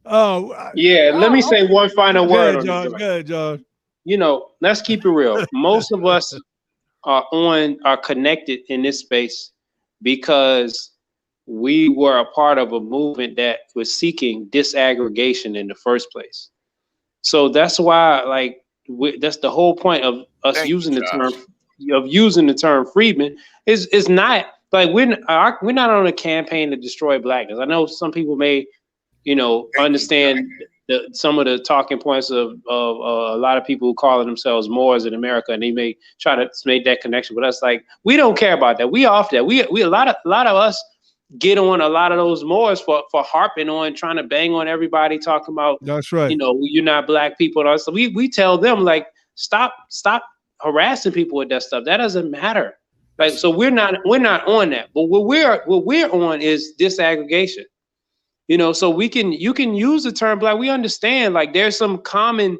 me say one final word on this. Go ahead, John. You know, let's keep it real. Most of us are connected in this space because we were a part of a movement that was seeking disaggregation in the first place. So that's why, like, that's the whole point of us using the term freedmen is not like we're not on a campaign to destroy blackness. I know some people may, understand some of the talking points of a lot of people who call themselves Moors in America, and they may try to make that connection. But that's like, we don't care about that. We off that. We a lot of us get on a lot of those Moors for harping on, trying to bang on everybody, talking about, that's right, you're not black people. And so we tell them, like, stop harassing people with that stuff. That doesn't matter. Like, so we're not on that. But what we're on is disaggregation. So you can use the term black. We understand, like, there's some common,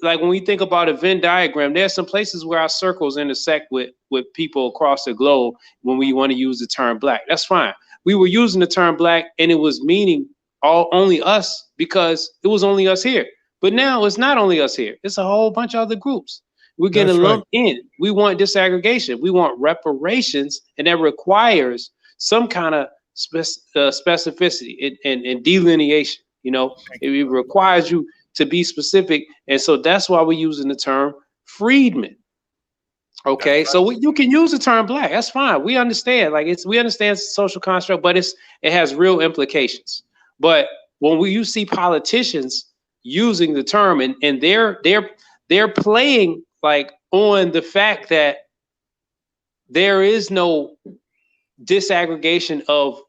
like, when we think about a Venn diagram, there's some places where our circles intersect with people across the globe when we want to use the term black. That's fine. We were using the term black and it was meaning only us because it was only us here. But now it's not only us here. It's a whole bunch of other groups. We're getting lumped in. We want disaggregation. We want reparations, and that requires some kind of specificity and delineation. It requires you to be specific, and so that's why we're using the term freedmen. Okay, so you can use the term black. That's fine. We understand. Like, we understand social construct, but it has real implications. But when you see politicians using the term and they're playing, like, on the fact that there is no disaggregation of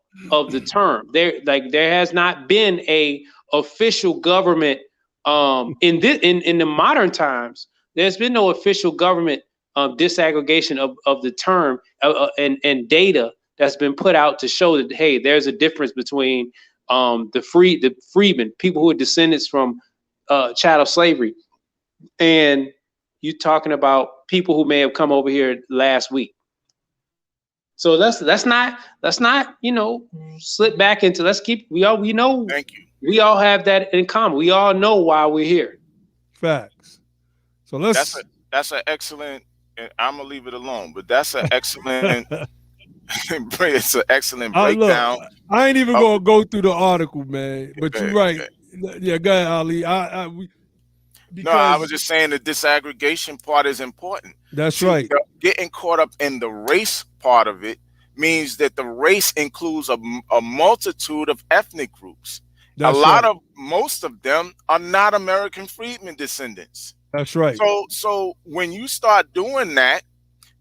the term. There has not been a official government in the modern times. There's been no official government disaggregation of the term and data that's been put out to show that, hey, there's a difference between the freedmen, people who are descendants from chattel slavery, and you talking about people who may have come over here last week. So let's not slip back into, we know. Thank you. We all have that in common. We all know why we're here. Facts. So that's an excellent, and I'm gonna leave it alone, but that's an excellent it's an excellent breakdown. I ain't even gonna go through the article, man. But you're right. Okay. Yeah, go ahead, Ali. No, I was just saying the disaggregation part is important. That's right. Getting caught up in the race part of it means that the race includes a multitude of ethnic groups. Most of them are not American freedmen descendants. That's right. So when you start doing that,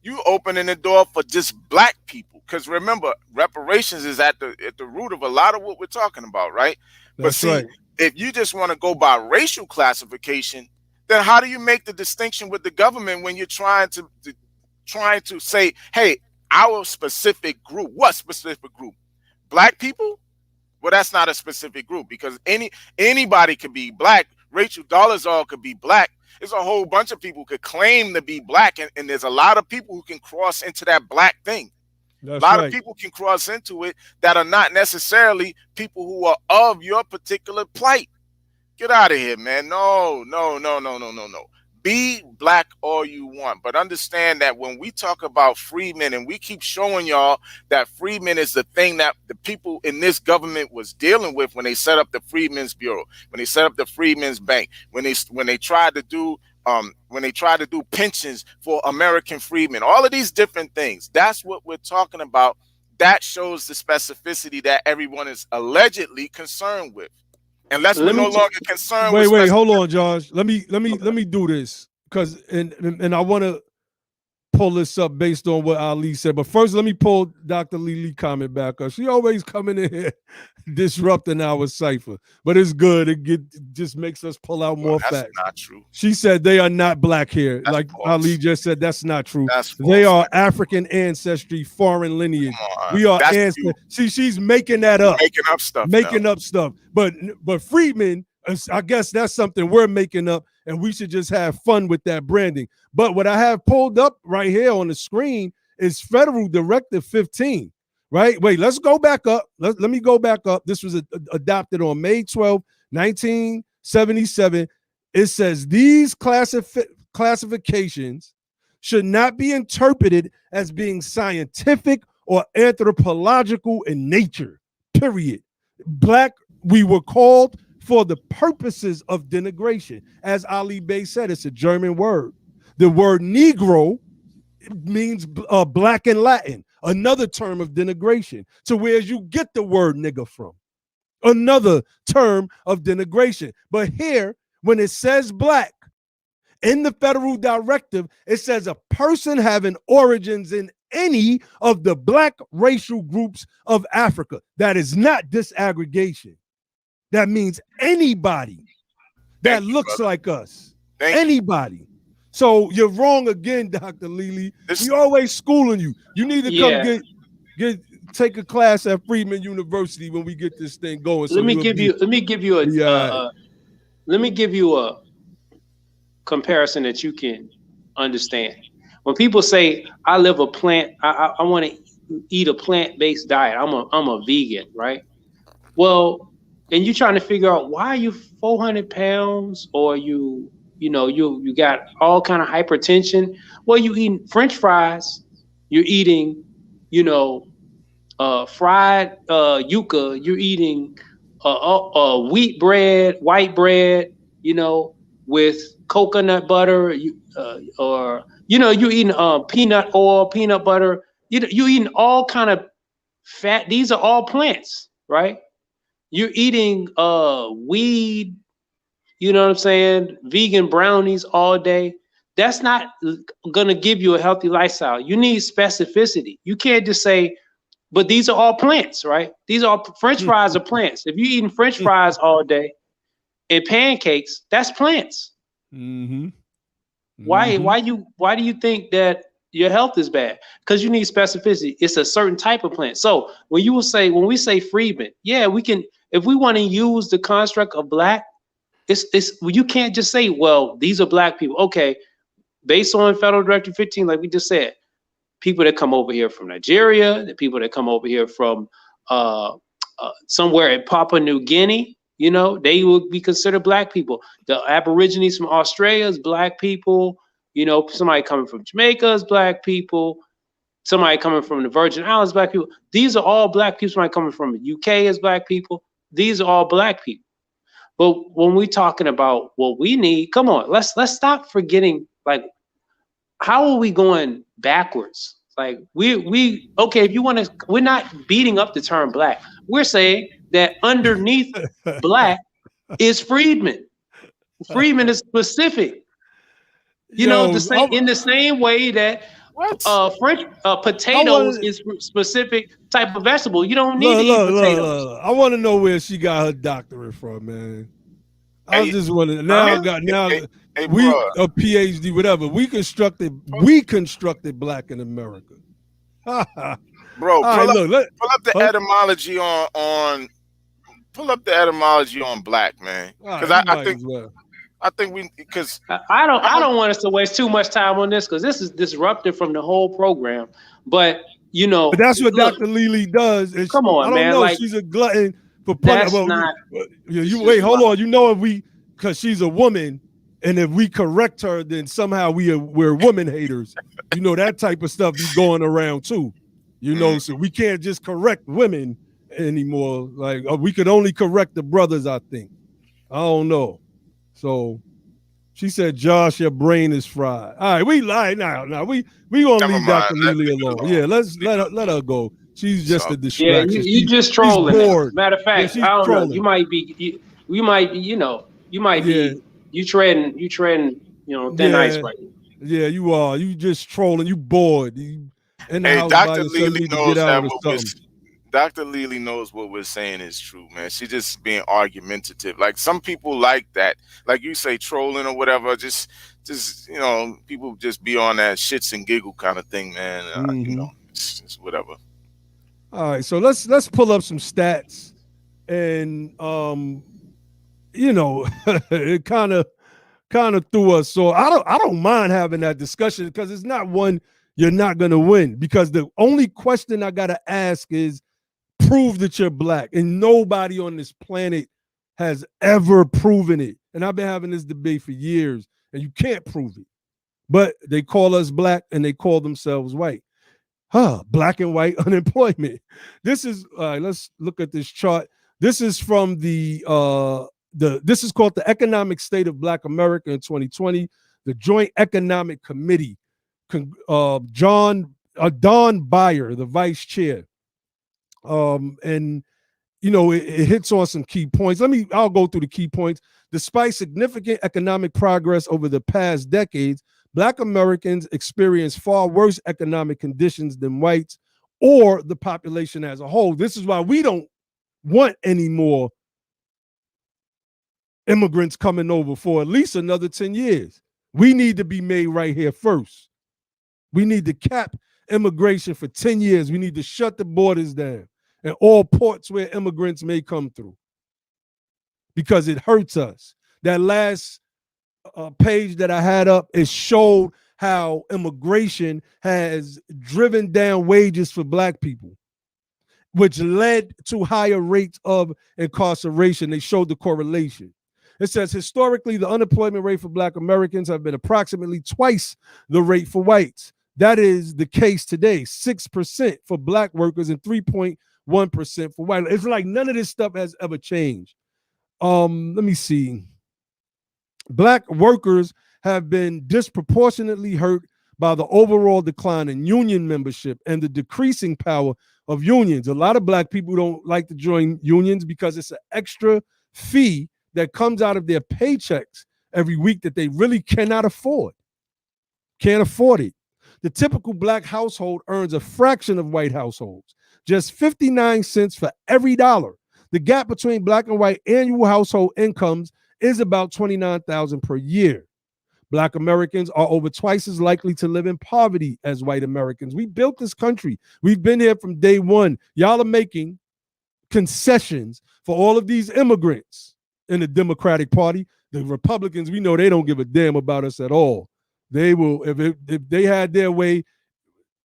you opening the door for just black people. Because remember, reparations is at the root of a lot of what we're talking about, right? That's right. If you just want to go by racial classification, then how do you make the distinction with the government when you're trying to say, hey, our specific group? What specific group? Black people? Well, that's not a specific group, because anybody could be black. Rachel Dolezal could be black. There's a whole bunch of people who could claim to be black, and there's a lot of people who can cross into that black thing. That's a lot of people can cross into it that are not necessarily people who are of your particular plight. Get out of here, man. No. Be black all you want, but understand that when we talk about freedmen, and we keep showing y'all that freedmen is the thing that the people in this government was dealing with when they set up the Freedmen's Bureau, when they set up the Freedmen's Bank, when they tried to do pensions for American freedmen, all of these different things. That's what we're talking about. That shows the specificity that everyone is allegedly concerned with. Unless we're no longer concerned with wait, hold on, Josh. Let me do this, because and I want to pull this up based on what Ali said. But first, let me pull Dr. Lily comment back up. She always coming in here disrupting our cipher, but it's good. It just makes us pull out more facts. That's not true. She said they are not black here. That's like false. Ali just said, that's not true. That's false. They are African ancestry, foreign lineage. We are ancestry. See, she's making that up. Making up stuff. Making up stuff. But freedmen, I guess that's something we're making up, and we should just have fun with that branding. But what I have pulled up right here on the screen is Federal Directive 15, right? Wait, let's go back up. Let me go back up. This was adopted on May 12, 1977. It says these classifications should not be interpreted as being scientific or anthropological in nature, period. Black, we were called for the purposes of denigration. As Ali Bey said, it's a German word. The word Negro means black in Latin, another term of denigration. So whereas you get the word nigger from, another term of denigration. But here, when it says black, in the federal directive, it says a person having origins in any of the black racial groups of Africa. That is not disaggregation. That means anybody that looks like us. Anybody. So you're wrong again, Dr. Lily. We always schooling you. You need to come take a class at Freedmen University when we get this thing going. So let me give you a comparison that you can understand. When people say I live a plant, I want to eat a plant-based diet. I'm a vegan, right? Well, and you're trying to figure out why are you 400 pounds, or you got all kind of hypertension. Well, you eating French fries, you're eating, fried yuca, you're eating wheat bread, white bread, with coconut butter, or you're eating peanut oil, peanut butter. You're eating all kind of fat. These are all plants, right? You're eating weed, you know what I'm saying? Vegan brownies all day. That's not gonna give you a healthy lifestyle. You need specificity. You can't just say, but these are all plants, right? These are French fries are plants. If you're eating French fries all day and pancakes, that's plants. Mm-hmm. Why do you think that your health is bad? Because you need specificity. It's a certain type of plant. So when we say freedmen, yeah, we can, if we want to use the construct of black, you can't just say, well, these are black people. Okay, based on Federal Directive 15, like we just said, people that come over here from Nigeria, the people that come over here from somewhere in Papua New Guinea, they will be considered black people. The Aborigines from Australia is black people. Somebody coming from Jamaica is black people. Somebody coming from the Virgin Islands, black people. These are all black people. Somebody coming from the UK is black people. These are all black people. But when we're talking about what we need, come on, let's stop forgetting, like, how are we going backwards? Like okay, if you want to, we're not beating up the term black. We're saying that underneath black is freedmen. Freedmen is specific. In the same way that French potatoes is specific type of vegetable. You don't need to eat potatoes. I want to know where she got her doctorate from, man. I just want to we a PhD, whatever. We constructed black in America. Bro, pull up the etymology on black, man. Because I don't want us to waste too much time on this, because this is disruptive from the whole program. But but that's what Dr. Lily does. Come on, man. Like, she's a glutton for that's not. Wait, hold on. Because she's a woman, And if we correct her, then somehow we're woman haters. You know, that type of stuff be going around too. You know, so we can't just correct women anymore. Like we could only correct the brothers, I think. I don't know. So she said, Josh, your brain is fried. All right, we lie now. We gonna Never leave mind. Dr. Let Lily it alone. alone. Yeah, let her go. She's just a Yeah, distraction. you just She's trolling. bored. Matter of fact, she's I don't trolling. know. You might be, you might be, you treading, thin ice right now. Yeah, you are. You just trolling. You bored. You in the Hey, house by Dr. yourself. Lily You need to knows get out that or what we're something. Dr. Lily knows what we're saying is true, man. She's just being argumentative. Like some people like that, like you say, trolling or whatever. Just people just be on that shits and giggle kind of thing, man. It's whatever. All right, so let's pull up some stats, and it kind of threw us. So I don't mind having that discussion because it's not one you're not gonna win. Because the only question I gotta ask is, prove that you're black, and nobody on this planet has ever proven it. And I've been having this debate for years, and you can't prove it. But they call us black, and they call themselves white. Black and white unemployment. This is let's look at this chart. This is from this is called the Economic State of Black America in 2020. The Joint Economic Committee, Don Beyer, the vice chair. And it hits on some key points. I'll go through the key points. Despite significant economic progress over the past decades, Black Americans experience far worse economic conditions than whites or the population as a whole. This is why we don't want any more immigrants coming over for at least another 10 years. We need to be made right here first. We need to cap immigration for 10 years. We need to shut the borders down and all ports where immigrants may come through, because it hurts us. That last page that I had up, it showed how immigration has driven down wages for Black people, which led to higher rates of incarceration. They showed the correlation. It says, historically, the unemployment rate for Black Americans have been approximately twice the rate for whites. That is the case today, 6% for Black workers and 3.1% for white. It's like none of this stuff has ever changed. Let me see. Black workers have been disproportionately hurt by the overall decline in union membership and the decreasing power of unions. A lot of Black people don't like to join unions because it's an extra fee that comes out of their paychecks every week that they really cannot afford. Can't afford it. The typical Black household earns a fraction of white households, just 59 cents for every dollar. The gap between Black and white annual household incomes is about $29,000 per year. Black Americans are over twice as likely to live in poverty as white Americans. We built this country. We've been here from day one. Y'all are making concessions for all of these immigrants in the Democratic Party. The Republicans, we know they don't give a damn about us at all. They will, if they had their way,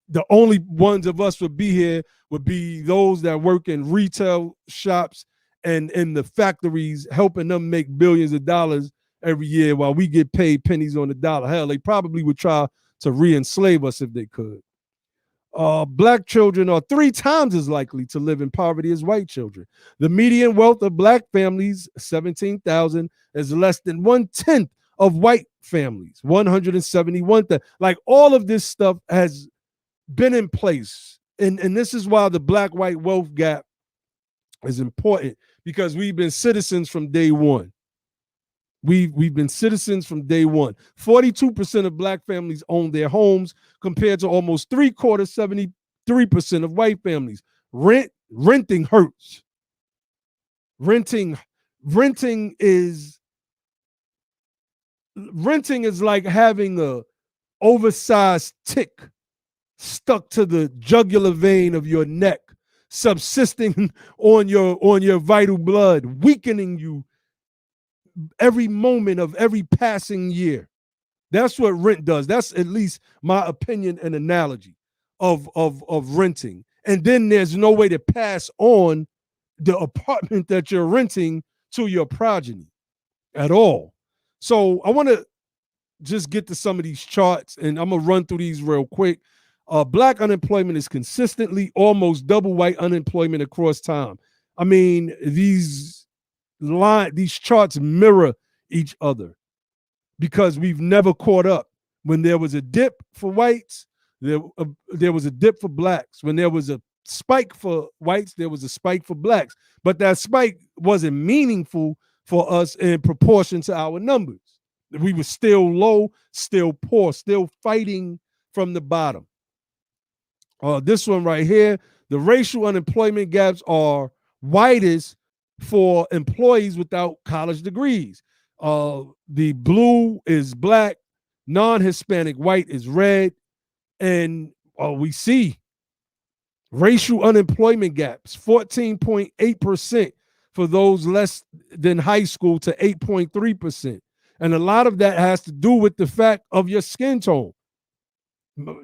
the only ones of us would be here would be those that work in retail shops and in the factories, helping them make billions of dollars every year while we get paid pennies on the dollar. Hell, they probably would try to re-enslave us if they could. Black children are 3 times as likely to live in poverty as white children. The median wealth of Black families, $17,000, is less than 1/10 of white families, $171,000. Like, all of this stuff has been in place. And this is why the Black-white wealth gap is important, because we've been citizens from day one. We've been citizens from day one. 42% of Black families own their homes, compared to almost 3/4, 73% of white families. Renting hurts. Renting is like having a oversized tick stuck to the jugular vein of your neck, subsisting on your vital blood, weakening you every moment of every passing year. That's what rent does. That's at least my opinion and analogy of renting. And then there's no way to pass on the apartment that you're renting to your progeny at all. So I want to just get to some of these charts, and I'm gonna run through these real quick. Black unemployment is consistently almost double white unemployment across time. I mean, these charts mirror each other because we've never caught up. When there was a dip for whites, there was a dip for blacks. When there was a spike for whites, there was a spike for blacks. But that spike wasn't meaningful for us in proportion to our numbers. We were still low, still poor, still fighting from the bottom. This one right here, the racial unemployment gaps are widest for employees without college degrees. The blue is black, non-Hispanic white is red, and we see racial unemployment gaps, 14.8% for those less than high school to 8.3%. And a lot of that has to do with the fact of your skin tone.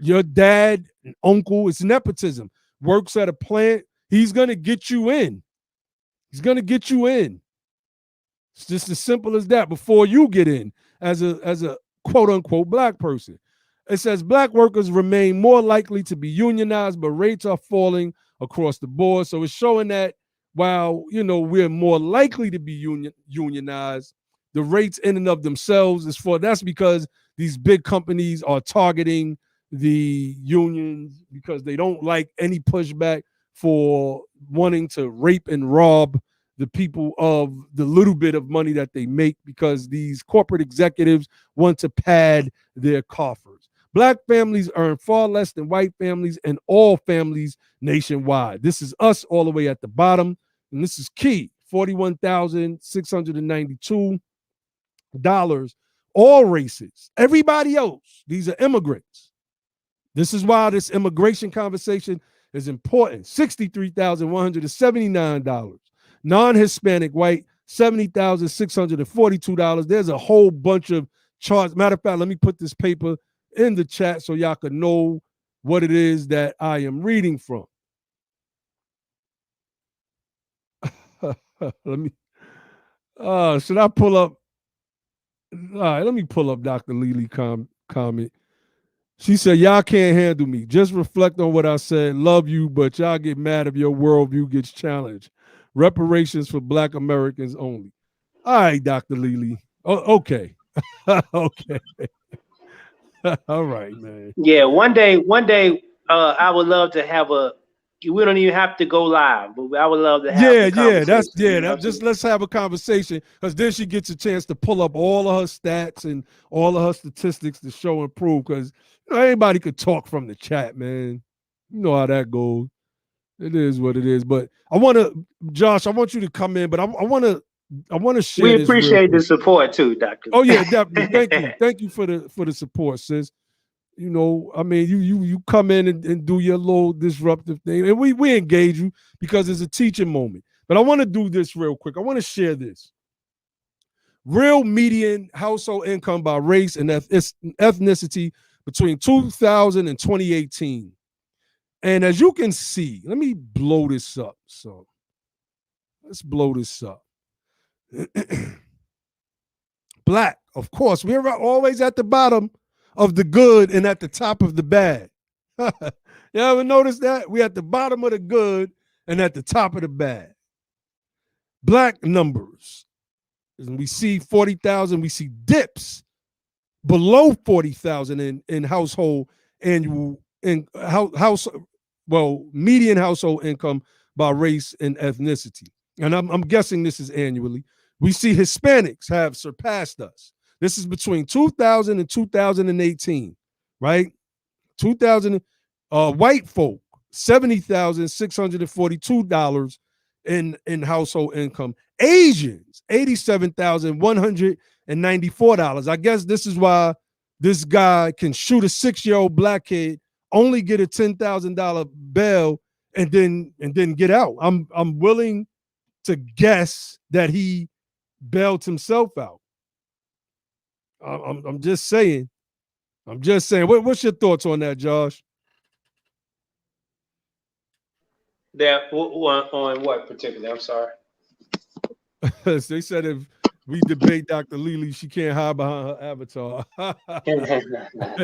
Your dad, uncle, it's nepotism, works at a plant, he's going to get you in. He's going to get you in. It's just as simple as that before you get in as a quote unquote black person. It says black workers remain more likely to be unionized, but rates are falling across the board. So it's showing that while, we're more likely to be unionized, the rates in and of themselves that's because these big companies are targeting the unions because they don't like any pushback for wanting to rape and rob the people of the little bit of money that they make because these corporate executives want to pad their coffers. Black families earn far less than white families and all families nationwide. This is us all the way at the bottom, and this is key, $41,692. All races, everybody else, these are immigrants. This is why this immigration conversation is important. $63,179. Non-Hispanic white, $70,642. There's a whole bunch of charts. Matter of fact, let me put this paper in the chat so y'all can know what it is that I am reading from. Should I pull up? All right, let me pull up Dr. Lily comment. She said, y'all can't handle me. Just reflect on what I said. Love you, but y'all get mad if your worldview gets challenged. Reparations for Black Americans only. All right, Dr. Lily. Oh, okay. Okay. All right, man. Yeah, one day, I would love to have we don't even have to go live, but I would love to have just let's have a conversation because then she gets a chance to pull up all of her stats and all of her statistics to show and prove because anybody could talk from the chat, man. You know how that goes. It is what it is. But Josh, I want you to come in, but I want to share this. We appreciate the support too, Doctor. Oh yeah, definitely. Thank you for the support, sis. I mean, you come in and do your little disruptive thing, and we engage you because it's a teaching moment. But I want to do this real quick. I want to share this. Real median household income by race and ethnicity between 2000 and 2018. And as you can see, let me blow this up. So let's blow this up. Black, of course, we're always at the bottom of the good and at the top of the bad. You ever notice that? We're at the bottom of the good and at the top of the bad. Black numbers. And we see 40,000, we see dips below 40,000 in household annual median household income by race and ethnicity. And I'm guessing this is annually. We see Hispanics have surpassed us. This is between 2000 and 2018, right? 2000, white folk, $70,642 in household income. Asians, $87,194. I guess this is why this guy can shoot a 6-year-old black kid, only get a $10,000 bail, and then get out. I'm willing to guess that he bailed himself out. I'm just saying. What's your thoughts on that, Josh? That on what particularly? I'm sorry. They said we debate Dr. Lily. She can't hide behind her avatar.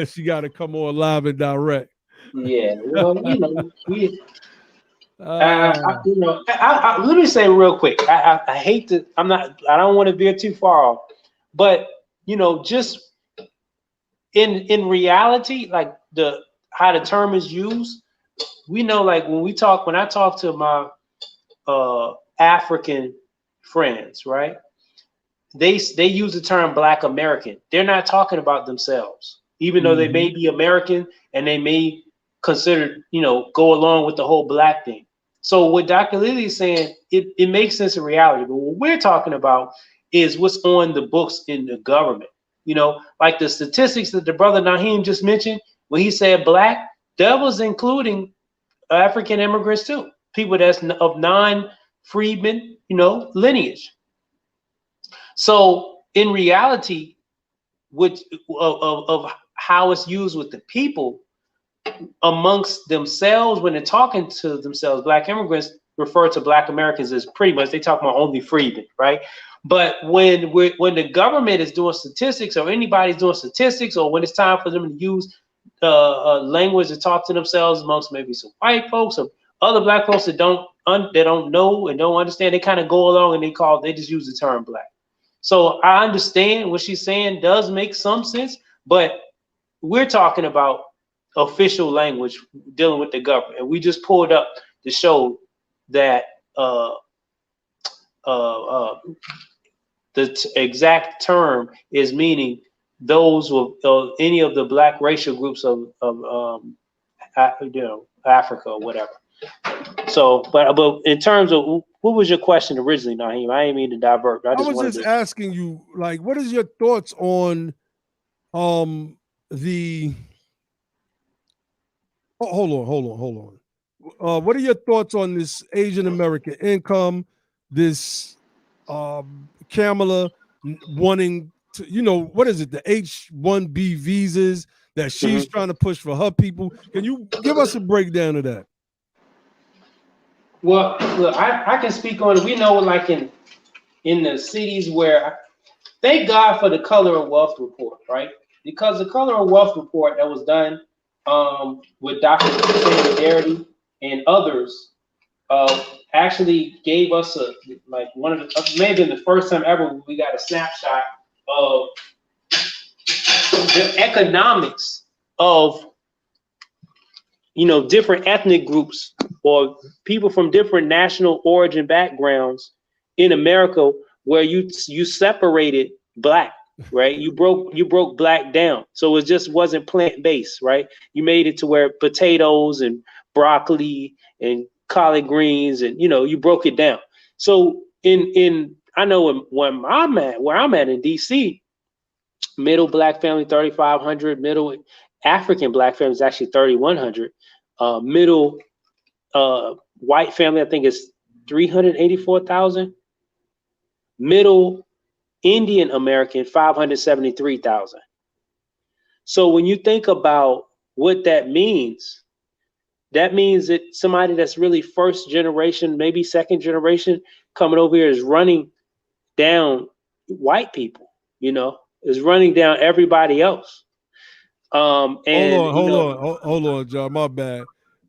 She got to come on live and direct. Yeah, well, you know, Uh, you know, let me say real quick. I hate to. I don't want to veer too far off, but you know, just in reality, like how the term is used, we know, like when I talk to my African friends, right? They use the term Black American. They're not talking about themselves, even though they may be American and they may consider, you know, go along with the whole Black thing. So what Dr. Lily is saying, it makes sense in reality. But what we're talking about is what's on the books in the government. You know, like the statistics that the brother Naheem just mentioned, when he said Black, that was including African immigrants too, people that's of non-freedmen, you know, lineage. So in reality, of how it's used with the people amongst themselves when they're talking to themselves, Black immigrants refer to Black Americans as pretty much, they talk about only freedmen, right? But when the government is doing statistics, or anybody's doing statistics, or when it's time for them to use language to talk to themselves amongst maybe some white folks or other Black folks that don't know and don't understand, they kind of go along and they just use the term Black. So I understand what she's saying does make some sense, but we're talking about official language dealing with the government. And we just pulled up to show that the exact term is meaning those with any of the Black racial groups of you know, Africa or whatever. So, but in terms of what was your question originally, Naheem? I didn't mean to divert. I was just asking you, like, what is your thoughts on the hold on. What are your thoughts on this Asian American income, this Kamala wanting to, you know, what is it, the H-1B visas that she's trying to push for her people? Can you give us a breakdown of that? Well, look, I can speak on it. We know, like in the cities where, thank God for the Color of Wealth report, right? Because the Color of Wealth report that was done with Dr. Solidarity and others actually gave us one of the, maybe the first time ever we got a snapshot of the economics of, you know, different ethnic groups or people from different national origin backgrounds in America, where you separated Black, right? You broke Black down, so it just wasn't plant-based, right? You made it to where potatoes and broccoli and collard greens, and, you know, you broke it down. So I know where I'm at in DC, middle Black family 3,500, middle African Black family is actually 3,100, middle white family I think is 384,000, middle Indian American 573,000. So when you think about what that means that somebody that's really first generation, maybe second generation coming over here is running down white people, you know, is running down everybody else. And hold on, John. My bad.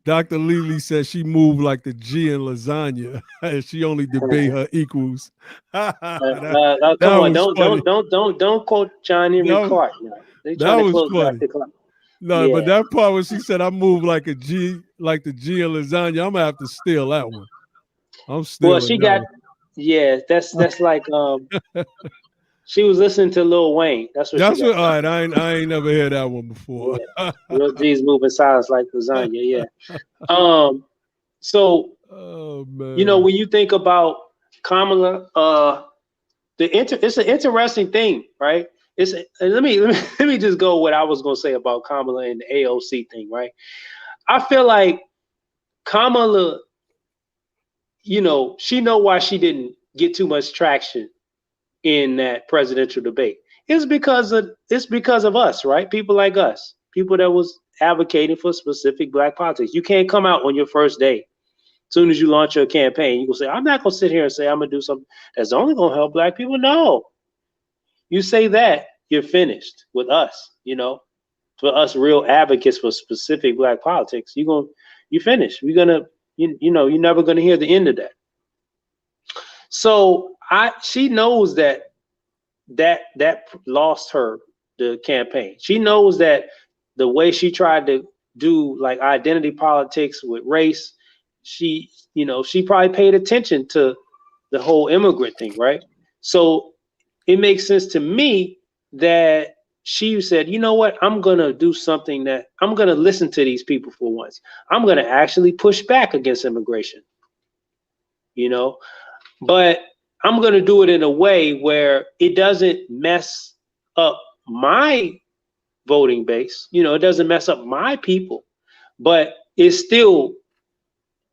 Dr. Lily says she moved like the G in lasagna, and she only debate her equals. Come on, don't quote John Henry Clark. They trying to close back the clock. No, yeah. But that part when she said I move like a G, like the G in lasagna, I'm gonna have to steal that one. I'm stealing. Well, she got, yeah, that's like she was listening to Lil Wayne. That's what. All right. I ain't never heard that one before. Yeah. Real G's moving silence like lasagna. Yeah. So, you know, when you think about Kamala, it's an interesting thing, right? Let me just go what I was gonna say about Kamala and the AOC thing, right? I feel like Kamala, you know, she know why she didn't get too much traction in that presidential debate. It's because of us, right? People like us, people that was advocating for specific Black politics. You can't come out on your first day. As soon as you launch your campaign, you can say, I'm not gonna sit here and say I'm gonna do something that's only gonna help Black people. No, you say that, you're finished with us, you know. For us real advocates for specific Black politics, you finished. We're gonna, you know, you're never gonna hear the end of that. So she knows that lost her the campaign. She knows that the way she tried to do like identity politics with race, she probably paid attention to the whole immigrant thing, right? So it makes sense to me that she said, you know what, I'm gonna do something that I'm gonna listen to these people for once. I'm gonna actually push back against immigration, you know, but I'm gonna do it in a way where it doesn't mess up my voting base, you know, it doesn't mess up my people, but it still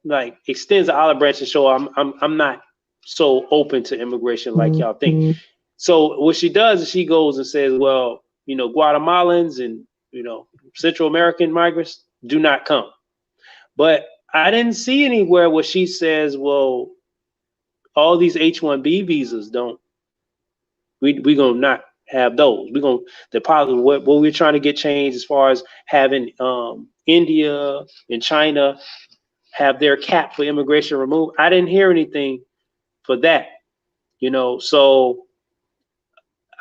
like extends the olive branch and show I'm not so open to immigration like y'all think. So what she does is she goes and says, well, you know, Guatemalans and, you know, Central American migrants do not come. But I didn't see anywhere where she says, well, all these H-1B visas we gonna not have those. We're gonna what we're trying to get changed as far as having India and China have their cap for immigration removed. I didn't hear anything for that, you know. So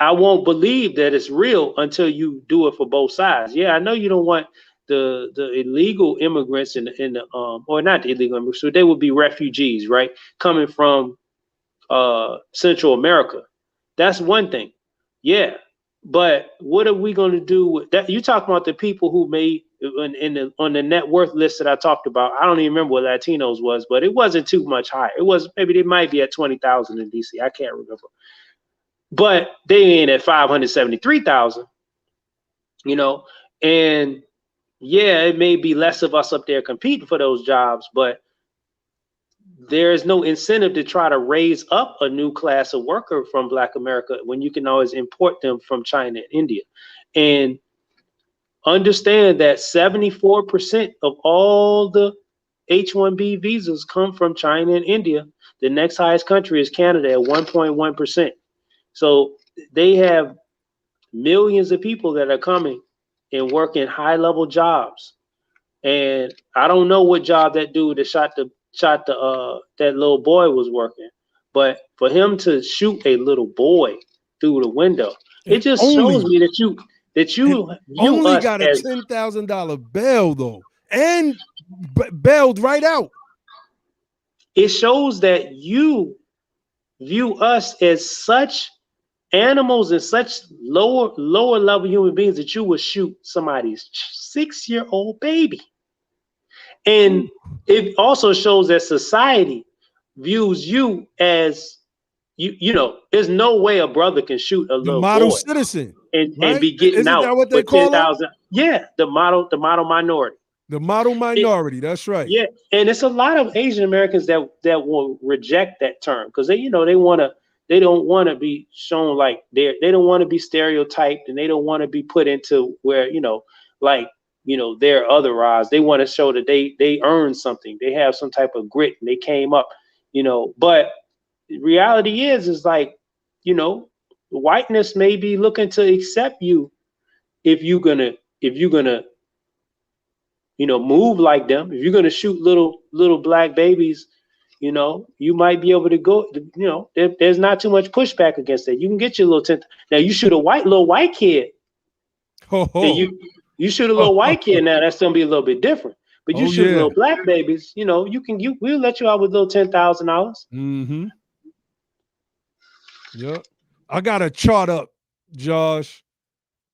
I won't believe that it's real until you do it for both sides. Yeah, I know you don't want the illegal immigrants in the or not the illegal immigrants, so they would be refugees, right? Coming from Central America. That's one thing. Yeah. But what are we going to do with that? You talking about the people who made on the net worth list that I talked about. I don't even remember what Latinos was, but it wasn't too much higher. It was, maybe they might be at 20,000 in DC. I can't remember. But they ain't at 573,000, you know, and yeah, it may be less of us up there competing for those jobs, but there is no incentive to try to raise up a new class of worker from Black America when you can always import them from China and India. And understand that 74% of all the H-1B visas come from China and India. The next highest country is Canada at 1.1%. So they have millions of people that are coming and working high-level jobs. And I don't know what job that dude that shot that little boy was working, but for him to shoot a little boy through the window, it just shows me that you only us got a as $10,000 bail though, and bailed right out. It shows that you view us as such animals and such lower level human beings that you would shoot somebody's 6-year-old baby. And it also shows that society views you as you know, there's no way a brother can shoot a little model boy citizen and right? be getting Isn't out that what they for call 10,000. Yeah, the model minority. The model minority, that's right. Yeah, and it's a lot of Asian Americans that will reject that term because they don't want to be shown like they don't want to be stereotyped, and they don't want to be put into where, you know, like, you know, they're otherized. They want to show that they earned something. They have some type of grit and they came up, you know. But the reality is like, you know, whiteness may be looking to accept you if you're gonna you know, move like them. If you're gonna shoot little black babies, you know, you might be able to go. You know, there's not too much pushback against that. You can get your little tent. Now you shoot a little white kid. And you shoot a little white kid. Now that's gonna be a little bit different. But you shoot little black babies. You know, we'll let you out with little $10,000. Mm-hmm. Yep. I got a chart up, Josh.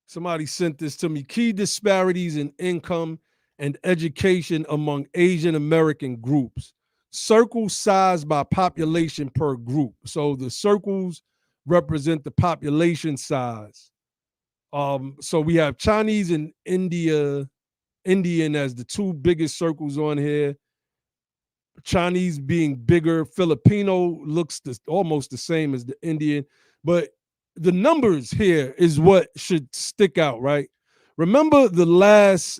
Somebody sent this to me. Key disparities in income and education among Asian American groups. Circle size by population per group. So the circles represent the population size. So we have Chinese and Indian as the two biggest circles on here. Chinese being bigger. Filipino looks almost the same as the Indian, but the numbers here is what should stick out, right? Remember the last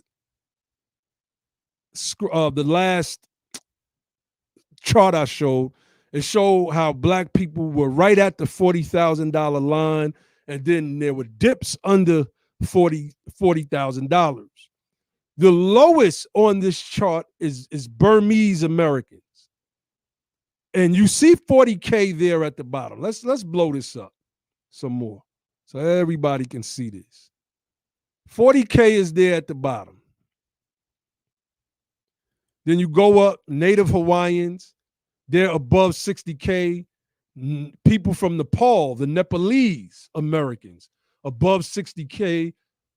chart I showed? It showed how black people were right at the $40,000 line, and then there were dips under $40,000. The lowest on this chart is Burmese Americans. And you see 40K there at the bottom. Let's blow this up some more so everybody can see this. 40K is there at the bottom. Then you go up, Native Hawaiians, they're above 60K. People from Nepal, the Nepalese Americans, above 60K.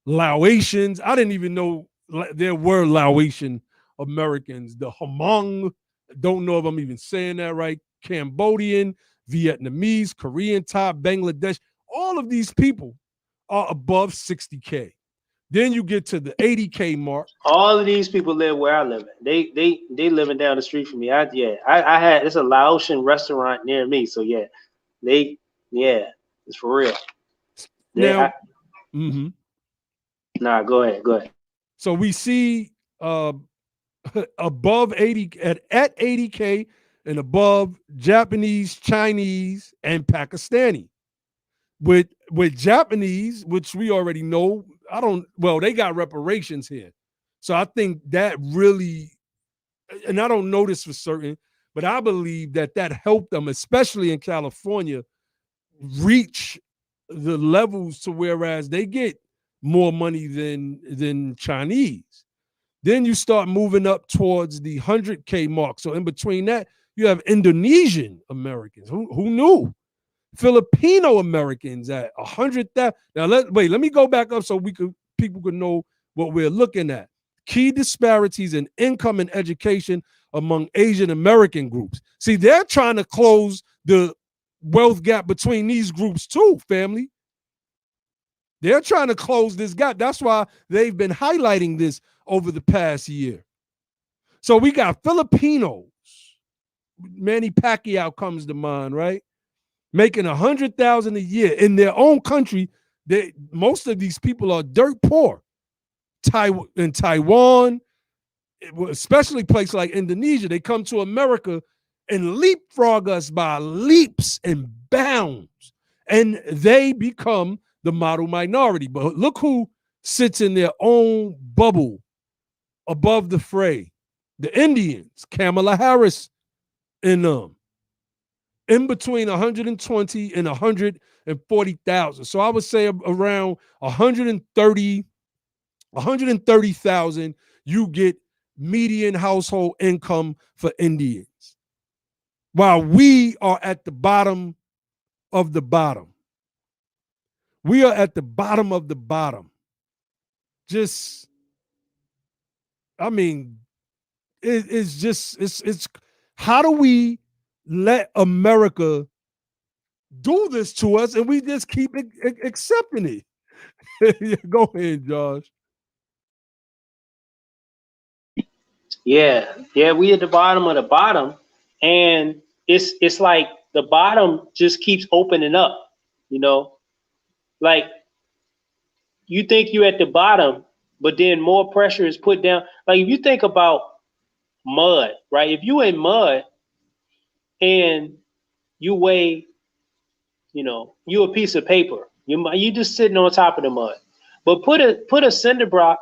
Laotians, I didn't even know there were Laotian Americans. The Hmong, don't know if I'm even saying that right. Cambodian, Vietnamese, Korean, Thai, Bangladesh, all of these people are above 60K. Then you get to the 80K mark. All of these people live where I live at. They living down the street from me. I had, it's a Laotian restaurant near me. So yeah, it's for real. Now, Nah, go ahead. So we see above 80 at 80K and above Japanese, Chinese, and Pakistani. With Japanese, which we already know, they got reparations here. So I think that really, and I don't know this for certain, but I believe that helped them, especially in California, reach the levels to whereas they get more money than Chinese. Then you start moving up towards the 100K mark. So in between that, you have Indonesian Americans. Who knew? Filipino Americans at 100,000. Now let me go back up so people could know what we're looking at. Key disparities in income and education among Asian American groups. See, they're trying to close the wealth gap between these groups too, family. They're trying to close this gap. That's why they've been highlighting this over the past year. So we got Filipinos. Manny Pacquiao comes to mind, right? Making $100,000 a year in their own country. Most of these people are dirt poor. In Taiwan, especially places like Indonesia, they come to America and leapfrog us by leaps and bounds, and they become the model minority. But look who sits in their own bubble above the fray. The Indians, Kamala Harris in them. In between 120 and 140,000. So I would say around 130,000 you get median household income for Indians. While we are at the bottom of the bottom. We are at the bottom of the bottom. It's how do we let America do this to us and we just keep accepting it? Go ahead, Josh. Yeah, we at the bottom of the bottom, and it's like the bottom just keeps opening up, like you think you're at the bottom, but then more pressure is put down. Like if you think about mud, right? If you in mud and you weigh, you a piece of paper, you just sitting on top of the mud. But put a cinder block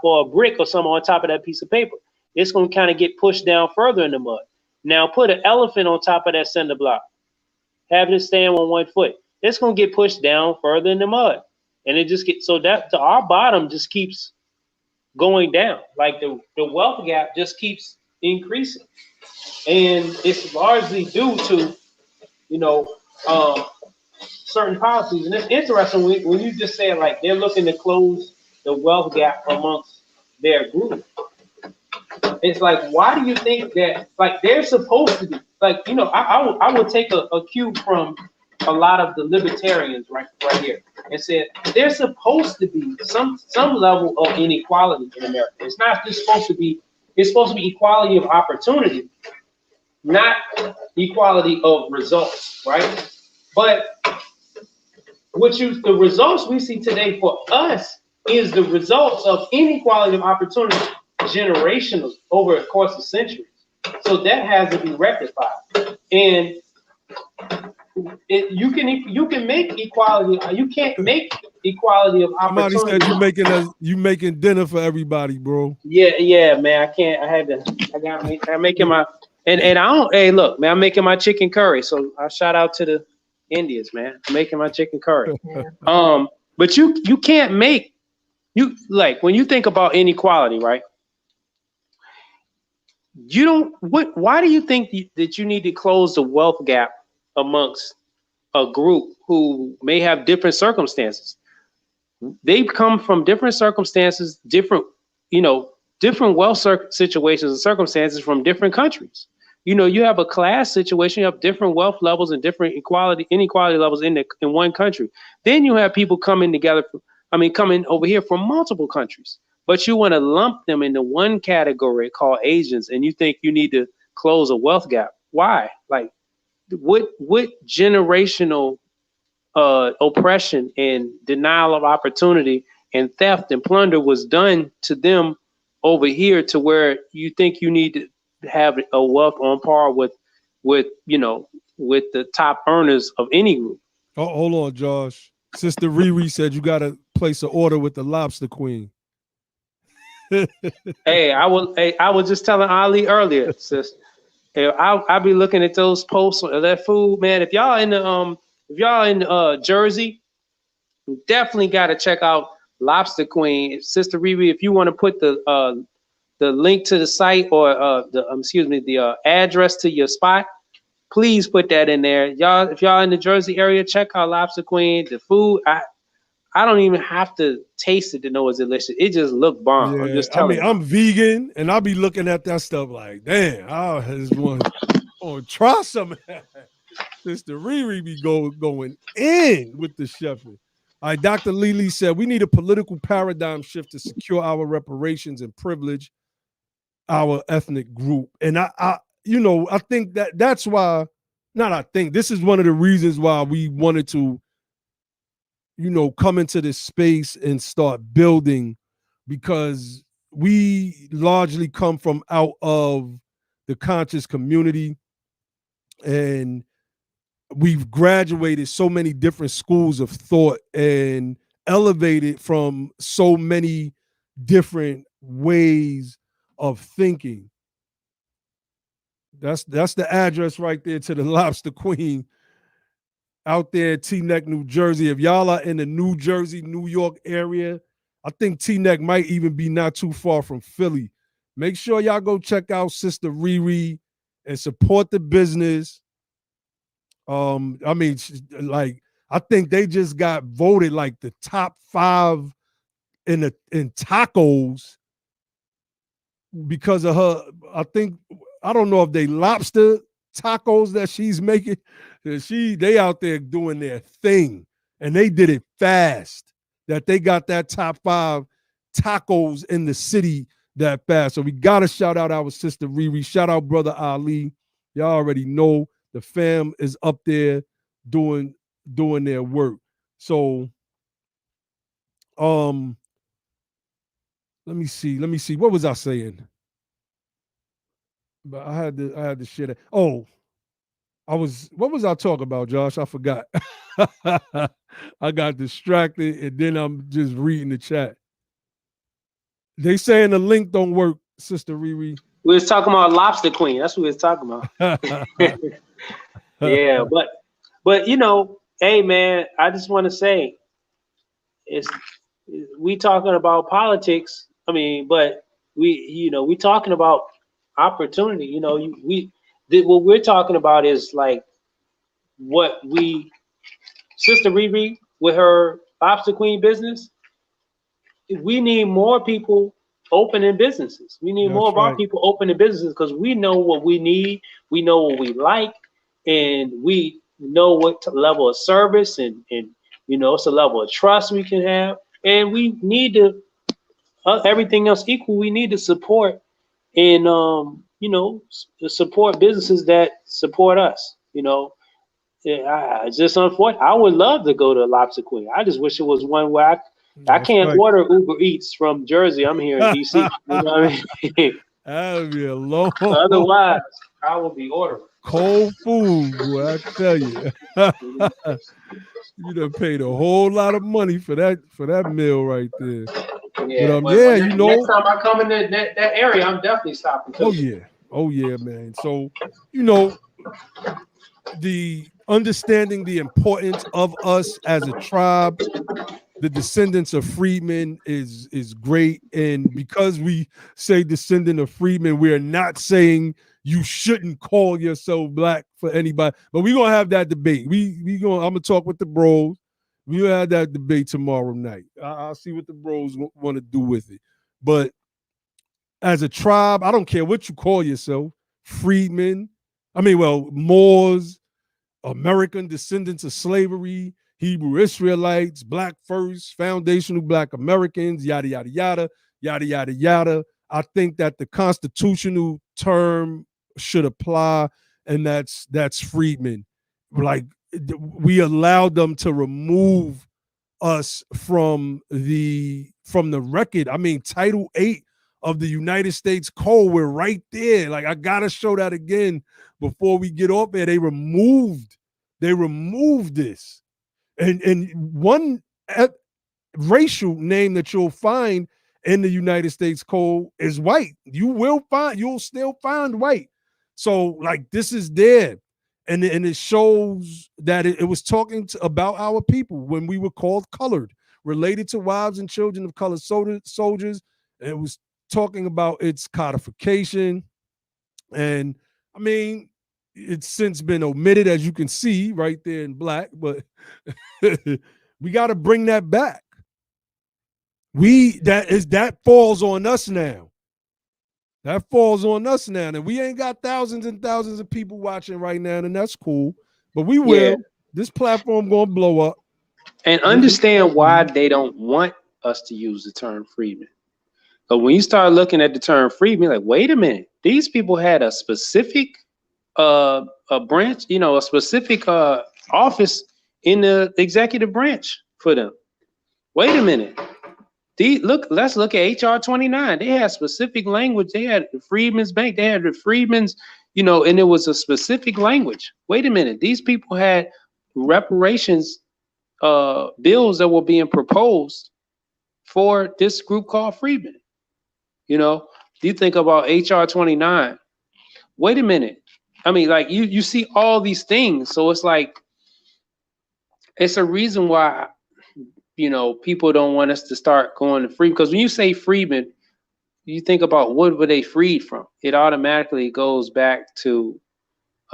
or a brick or something on top of that piece of paper. It's gonna kind of get pushed down further in the mud. Now put an elephant on top of that cinder block. Have it stand on one foot. It's gonna get pushed down further in the mud. And it just gets so that to our bottom just keeps going down. Like the wealth gap just keeps increasing. And it's largely due to, certain policies. And it's interesting when you just say like they're looking to close the wealth gap amongst their group. It's like, why do you think that, like, they're supposed to be, like, I would take a cue from a lot of the libertarians right here and said there's supposed to be some level of inequality in America. It's not just supposed to be, it's supposed to be equality of opportunity, not equality of results, right? But the results we see today for us is the results of inequality of opportunity generational over the course of centuries. So that has to be rectified. And you can make equality. You can't make equality of Somebody opportunity. said you making dinner for everybody, bro. Yeah, man. I can't. I'm making my and I don't. Hey, look, man. I'm making my chicken curry. So I shout out to the Indians, man. I'm making my chicken curry. But you can't make like when you think about inequality, right? You don't. Why do you think that you need to close the wealth gap amongst a group who may have different circumstances? They come from different circumstances, different wealth situations and circumstances from different countries. You have a class situation, you have different wealth levels and different inequality levels in one country. Then you have people coming over here from multiple countries, but you want to lump them into one category called Asians, and you think you need to close a wealth gap. Why? Like, what generational oppression and denial of opportunity and theft and plunder was done to them over here to where you think you need to have a wealth on par with the top earners of any group? Oh, hold on, Josh. Sister Riri said you got to place an order with the Lobster Queen. Hey, I was just telling Ali earlier, sis. Hey, I'll be looking at those posts of that food, man. If y'all in Jersey, you definitely got to check out Lobster Queen. Sister Riri, if you want to put the link to the site or the address to your spot, please put that in there. Y'all, if y'all in the Jersey area, check out Lobster Queen. The food, I don't even have to taste it to know it's delicious. It just looked bomb. Yeah, I'm just telling you. I'm vegan, and I'll be looking at that stuff like, damn, I just want to try some of that. Sister Riri be going in with the chefing. All right, Dr. Lily said we need a political paradigm shift to secure our reparations and privilege our ethnic group. And I think that's why, this is one of the reasons why we wanted to, come into this space and start building, because we largely come from out of the conscious community, and we've graduated so many different schools of thought and elevated from so many different ways of thinking. That's the address right there to the Lobster Queen out there in Teaneck, New Jersey. If y'all are in the New Jersey, New York area, I think Teaneck might even be not too far from Philly. Make sure y'all go check out Sister Riri and support the business. I think they just got voted like the top 5 in tacos because of her. I don't know if they lobster tacos that she's making. They out there doing their thing, and they did it fast. That they got that top 5 tacos in the city that fast. So we gotta shout out our sister Riri. Shout out brother Ali. Y'all already know the fam is up there doing their work. So let me see. What was I saying? But I had to share that. Oh, what was I talking about, Josh? I forgot. I got distracted, and then I'm just reading the chat. They saying the link don't work, Sister Riri. We was talking about Lobster Queen. That's what we was talking about. Yeah, but hey man, I just want to say, we talking about politics. I mean, but we talking about opportunity. What we're talking about is like what Sister Riri with her Lobster Queen business. We need more people opening businesses. We need more of our people opening businesses because we know what we need. We know what we like, and we know what level of service and it's a level of trust we can have. And we need to, everything else equal, we need to support and support businesses that support us. It's just unfortunate. I would love to go to Lobster Queen. I just wish it was one where I can't order Uber Eats from Jersey. I'm here in DC. You know what I mean? That would be a long. Otherwise, I will be ordering. Cold food, boy, I tell you. You done paid a whole lot of money for that meal right there. Yeah, But but yeah, next time I come in that area, I'm definitely stopping too. oh yeah, man. So, you know, the understanding the importance of us as a tribe, the descendants of freedmen is great. And because we say descendant of freedmen, we are not saying you shouldn't call yourself black for anybody. But we're gonna have that debate. I'm gonna talk with the bros. We'll have that debate tomorrow night. I'll see what the bros want to do with it. But as a tribe, I don't care what you call yourself, freedmen. Moors, American descendants of slavery, Hebrew Israelites, Black first, foundational Black Americans, yada, yada, yada, yada, yada, yada. I think that the constitutional term should apply, and that's freedmen. Like, we allowed them to remove us from the record. Title 8 of the United States Code, we're right there. Like, I gotta show that again before we get off there. They removed this. And one racial name that you'll find in the United States Code is white. You'll still find white. So, like, this is there. And it shows that it was talking about our people when we were called colored, related to wives and children of colored soldiers. And it was talking about its codification. And it's since been omitted, as you can see right there in black, but we got to bring that back. That falls on us now. That falls on us now. And we ain't got thousands and thousands of people watching right now, and that's cool. But we will. Yeah. This platform gonna blow up. And understand why they don't want us to use the term freedman. But when you start looking at the term freedman, like, wait a minute, these people had a specific a branch, a specific office in the executive branch for them. Wait a minute. Let's look at HR 29. They had specific language. They had the Freedmen's Bank. They had the Freedmen's, and it was a specific language. Wait a minute. These people had reparations bills that were being proposed for this group called Freedmen. Do you think about HR 29? Wait a minute. You see all these things. So it's like, it's a reason why, people don't want us to start going to free. Because when you say freedmen, you think about what were they freed from? It automatically goes back to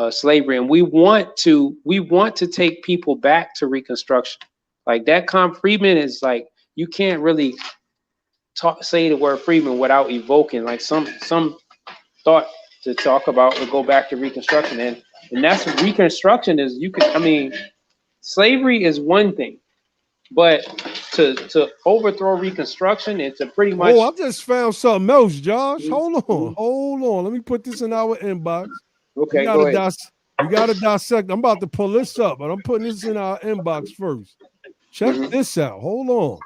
slavery. And we want to take people back to Reconstruction. Like, that freedmen is like, you can't really say the word freedmen without evoking like some thought to talk about or go back to Reconstruction. And that's what Reconstruction is. Slavery is one thing, but to overthrow Reconstruction, it's a pretty much. Oh, I just found something else, Josh. Hold on. Let me put this in our inbox. Okay, go ahead. We gotta dissect. I'm about to pull this up, but I'm putting this in our inbox first. Check this out. Hold on.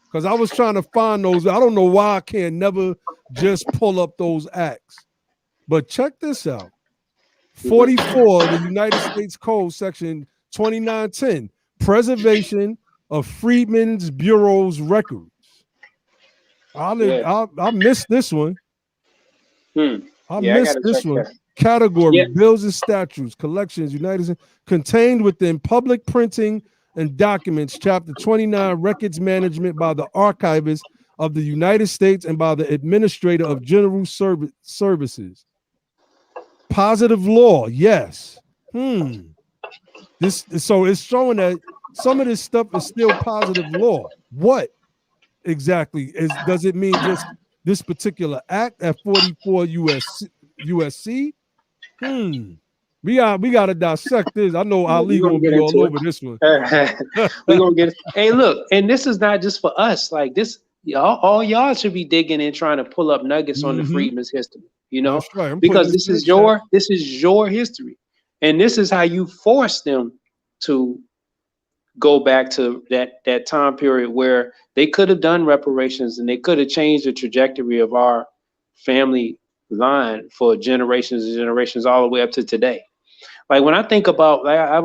Because I was trying to find those. I don't know why I can't never just pull up those acts. But check this out. 44, the United States Code, section 2910, preservation of Freedmen's Bureau's records. I missed this one. I missed this one. Category, bills and statutes, collections, United States, contained within public printing and documents, chapter 29, records management by the archivist of the United States and by the administrator of general services. Positive law, yes. So it's showing that some of this stuff is still positive law. What exactly does it mean? Just this particular act at 44 USC? We got to dissect this. I know Ali gonna be all over this one. We're gonna get it. Hey, look, and this is not just for us. Like, this, all y'all should be digging and trying to pull up nuggets on the Freedmen's history. That's right. Because this is your history, and this is how you force them to go back to that time period where they could have done reparations and they could have changed the trajectory of our family line for generations and generations all the way up to today. Like when I think about,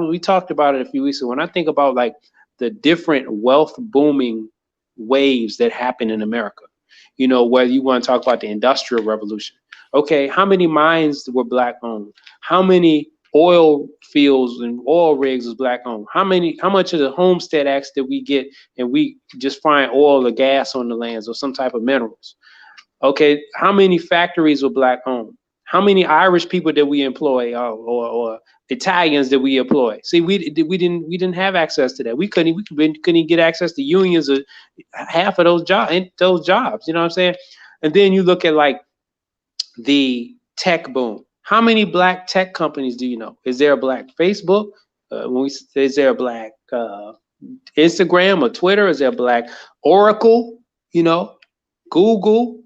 we talked about it a few weeks ago. When I think about like the different wealth booming waves that happen in America, you know, whether you want to talk about the Industrial Revolution. Okay, how many mines were black owned? How many oil fields and oil rigs was black owned? How much of the Homestead Acts did we get and we just find oil or gas on the lands or some type of minerals? Okay, how many factories were black owned? How many Irish people did we employ, or Italians did we employ? See, we didn't have access to that. We couldn't get access to unions or half of those jobs. You know what I'm saying? And then you look at like the tech boom. How many black tech companies do you know? Is there a black Facebook? Is there a black Instagram or Twitter? Is there a black Oracle? You know, Google,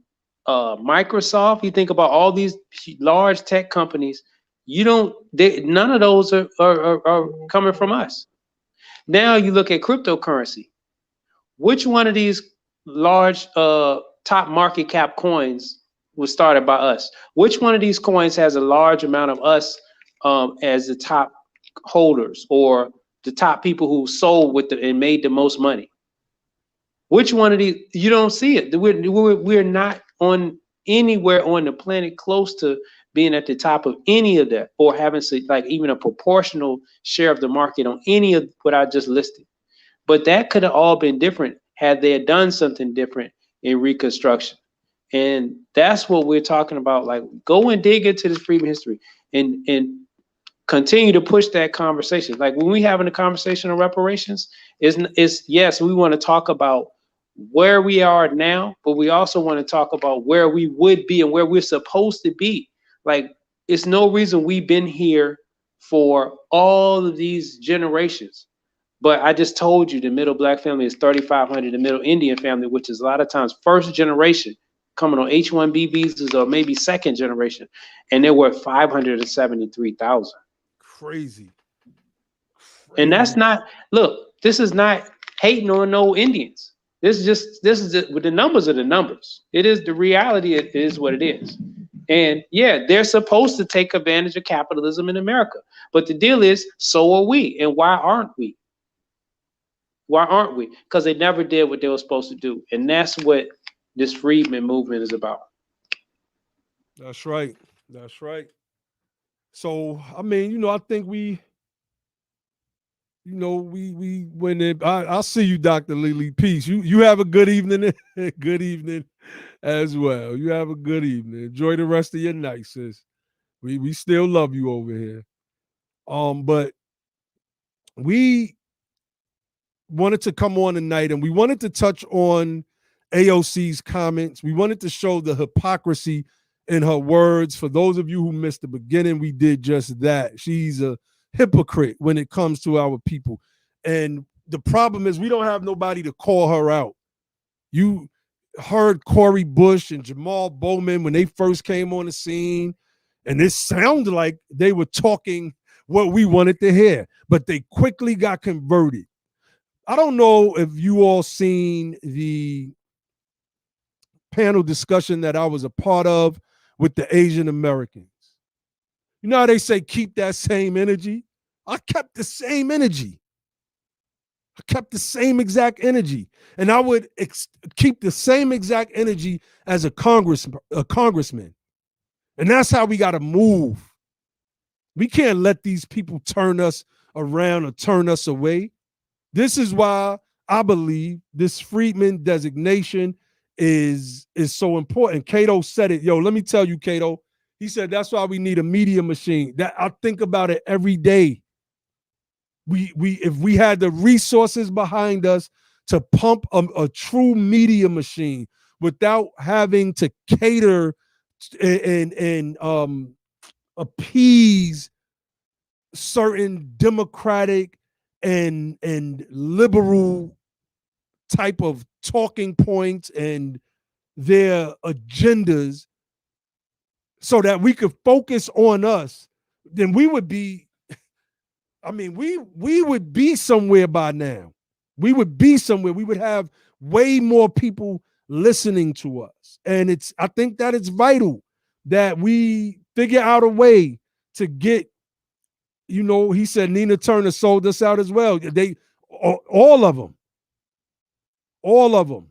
Microsoft. You think about all these large tech companies. None of those are coming from us. Now you look at cryptocurrency. Which one of these large top market cap coins was started by us? Which one of these coins has a large amount of us as the top holders or the top people who sold with and made the most money? Which one of these? You don't see it. We're not on anywhere on the planet close to being at the top of any of that, or having like even a proportional share of the market on any of what I just listed. But that could have all been different had they done something different in Reconstruction. And that's what we're talking about. Like, go and dig into this freedom history and continue to push that conversation. Like when we having a conversation on reparations, is yes, we want to talk about where we are now, but we also want to talk about where we would be and where we're supposed to be. Like, it's no reason we've been here for all of these generations. But I just told you the middle black family is 3,500, the middle Indian family, which is a lot of times first generation coming on H-1B visas or maybe second generation, and they're worth 573,000. Crazy. And that's not, look, this is not hating on no Indians. The numbers are the numbers. It is the reality. It is what it is. And yeah, they're supposed to take advantage of capitalism in America. But the deal is, so are we. And why aren't we? Why aren't we? Because they never did what they were supposed to do. And that's what this Freedmen movement is about. That's right. That's right. So, I mean, you know, I think we went in. I'll see you, Dr. Lily. Peace. You have a good evening. Good evening as well. You have a good evening. Enjoy the rest of your night, sis. We still love you over here. But we wanted to come on tonight and we wanted to touch on AOC's comments. We wanted to show the hypocrisy in her words. For those of you who missed the beginning, we did just that. She's a hypocrite when it comes to our people. And the problem is we don't have nobody to call her out. You heard Cori Bush and Jamal Bowman when they first came on the scene, and it sounded like they were talking what we wanted to hear, but they quickly got converted. I don't know if you all seen the panel discussion that I was a part of with the Asian Americans. You know how they say keep that same energy? I kept the same energy. I kept the same exact energy. And I would keep the same exact energy as a congressman. And that's how we got to move. We can't let these people turn us around or turn us away. This is why I believe this Freedmen designation is so important. Cato said it. Yo, let me tell you, Cato. He said that's why we need a media machine. That I think about it every day. If we had the resources behind us to pump a true media machine without having to cater and appease certain democratic and liberal type of talking points and their agendas so that we could focus on us, then we would be, I mean, we would be somewhere by now. We would be somewhere. We would have way more people listening to us. And I think that it's vital that we figure out a way to get, you know, he said Nina Turner sold us out as well. They, all of them, all of them,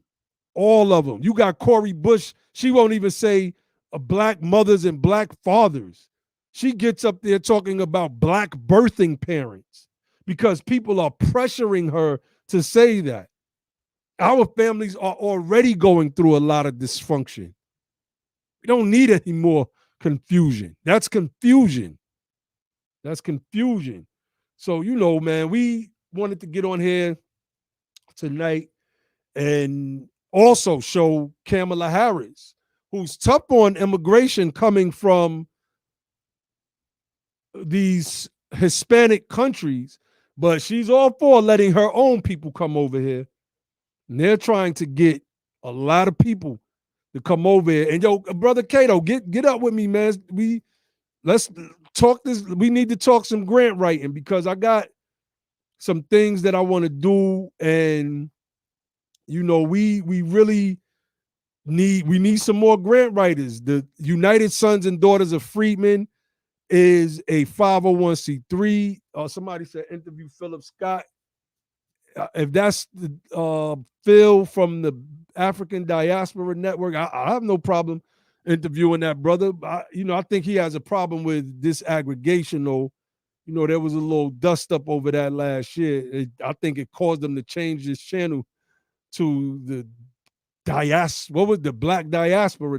all of them. You got Cori Bush. She won't even say black mothers and black fathers. She gets up there talking about black birthing parents because people are pressuring her to say that. Our families are already going through a lot of dysfunction. We don't need any more confusion. That's confusion. That's confusion. So, you know, man, we wanted to get on here tonight and also show Kamala Harris, who's tough on immigration coming from these Hispanic countries, but she's all for letting her own people come over here. And they're trying to get a lot of people to come over here. And yo, brother Cato, get up with me, man. Let's talk this. We need to talk some grant writing because I got some things that I want to do. And you know, we really need some more grant writers. The United Sons and Daughters of Freedmen is a 501c3. Somebody said interview Philip Scott. If that's Phil from the African Diaspora Network, I have no problem interviewing that brother. I think he has a problem with disaggregation, though. You know, there was a little dust up over that last year. I think it caused them to change this channel to the what was the Black Diaspora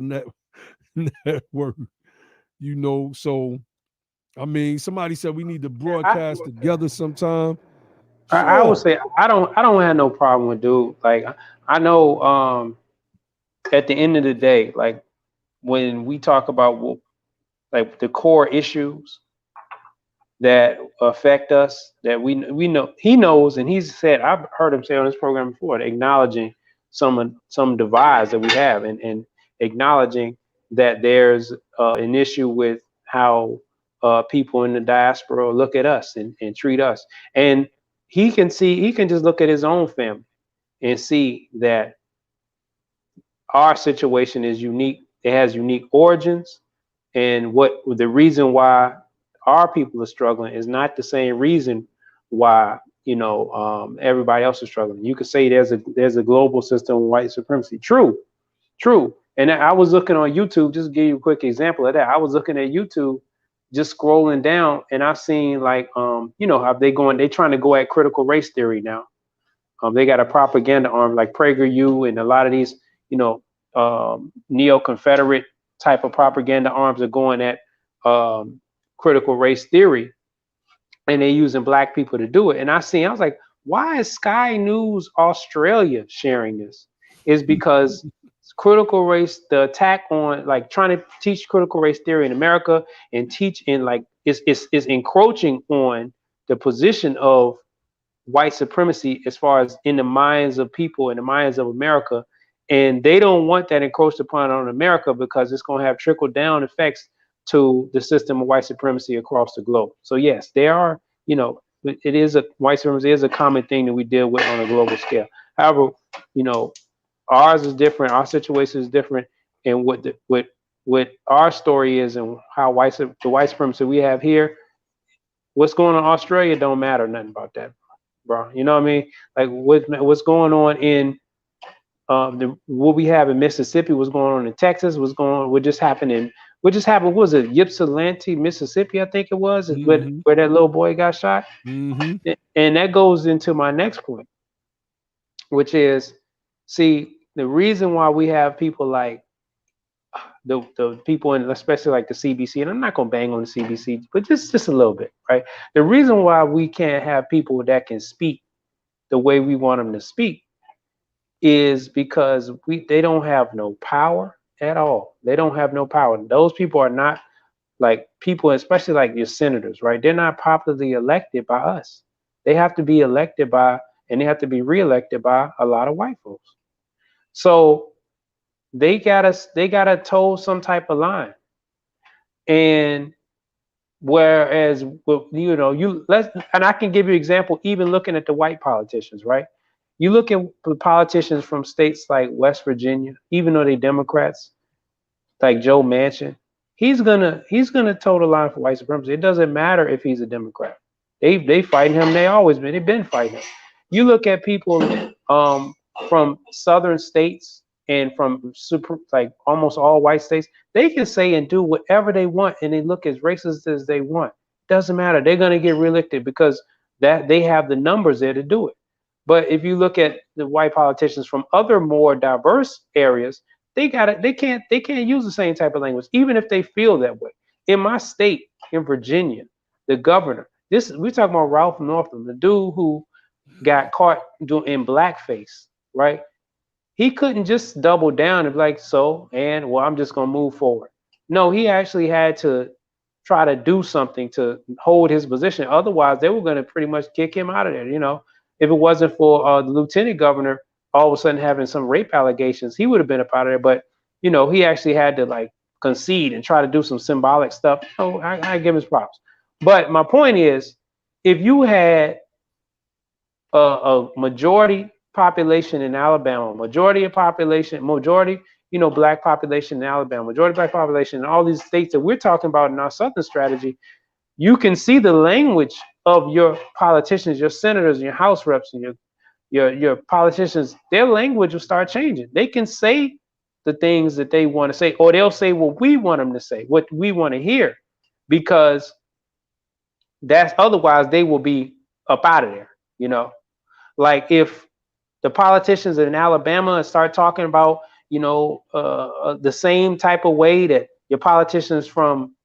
Network? You know, so I mean, somebody said we need to broadcast together sometime. Sure. I would say I don't have no problem with dude. Like I know at the end of the day, like when we talk about like the core issues that affect us, that we know he knows, and he's said, I've heard him say on this program before, acknowledging some divides that we have, and acknowledging that there's an issue with how people in the diaspora look at us and treat us. And he can just look at his own family and see that our situation is unique. It has unique origins, and what the reason why our people are struggling is not the same reason why everybody else is struggling. You could say there's a global system of white supremacy. True. And I was looking on YouTube, just to give you a quick example of that. I was looking at YouTube, just scrolling down, and I've seen like how they're trying to go at critical race theory now. They got a propaganda arm like PragerU and a lot of these neo-Confederate type of propaganda arms are going at critical race theory, and they're using black people to do it. And I was like, why is Sky News Australia sharing this? Is because critical race, the attack on like trying to teach critical race theory in America and teach in like is encroaching on the position of white supremacy as far as in the minds of people, in the minds of America. And they don't want that encroached upon on America because it's going to have trickle down effects to the system of white supremacy across the globe. So yes, there are, white supremacy is a common thing that we deal with on a global scale. However, ours is different. Our situation is different. And what our story is and how the white supremacy we have here, what's going on in Australia don't matter nothing about that, bro. You know what I mean? Like what's going on in what we have in Mississippi, what's going on in Texas, what just happened, what was it, Ypsilanti, Mississippi, I think it was, where that little boy got shot. And that goes into my next point, which is, see, the reason why we have people like the people in, especially like the CBC, and I'm not gonna bang on the CBC, but just a little bit, right? The reason why we can't have people that can speak the way we want them to speak is because they don't have no power at all. They don't have no power. Those people are not like people, especially like your senators, right? They're not popularly elected by us. They have to be elected by, and they have to be reelected by a lot of white folks. So they gotta toe some type of line. And whereas, and I can give you an example, even looking at the white politicians, right? You look at the politicians from states like West Virginia, even though they're Democrats, like Joe Manchin, he's gonna toe the line for white supremacy. It doesn't matter if he's a Democrat. They fighting him. They've been fighting him. You look at people from southern states and from like almost all white states, they can say and do whatever they want, and they look as racist as they want. Doesn't matter. They're gonna get reelected because that they have the numbers there to do it. But if you look at the white politicians from other more diverse areas, they can't use the same type of language, even if they feel that way. In my state, in Virginia, the governor, we're talking about Ralph Northam, the dude who got caught in blackface, right? He couldn't just double down and be like, I'm just gonna move forward. No, he actually had to try to do something to hold his position. Otherwise, they were gonna pretty much kick him out of there. If it wasn't for the lieutenant governor all of a sudden having some rape allegations, he would have been up out of there. But he actually had to like concede and try to do some symbolic stuff. I give him his props. But my point is, if you had a majority population in Alabama, majority black population in Alabama, majority black population in all these states that we're talking about in our Southern strategy, you can see the language of your politicians, your senators, and your House reps, and your politicians. Their language will start changing. They can say the things that they want to say, or they'll say what we want them to say, what we want to hear, because that's otherwise they will be up out of there. Like if the politicians in Alabama start talking about the same type of way that your politicians from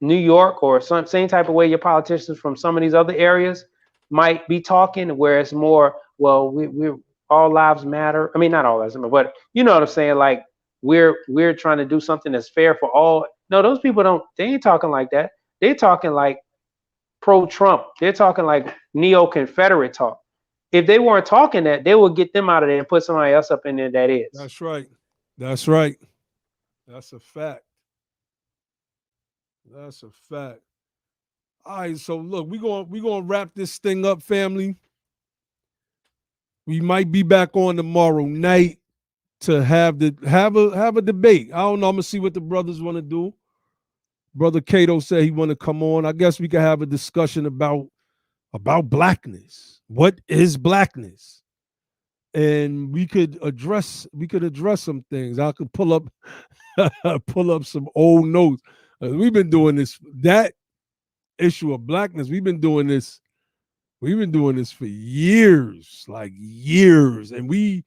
New York, or same type of way your politicians from some of these other areas might be talking, where it's more, well, we're all lives matter. I mean, not all lives matter, but you know what I'm saying? Like we're trying to do something that's fair for all. No, those people they ain't talking like that. They're talking like pro-Trump. They're talking like neo-Confederate talk. If they weren't talking that, they would get them out of there and put somebody else up in there that is. That's right. That's right. That's a fact. That's a fact. All right, so look, we're gonna wrap this thing up, family. We might be back on tomorrow night to have a debate. I don't know. I'm gonna see what the brothers want to do. Brother Cato said he want to come on. I guess we could have a discussion about blackness. What is blackness? And we could address some things. I could pull up some old notes. We've been doing this, that issue of blackness. We've been doing this for years, like years. And we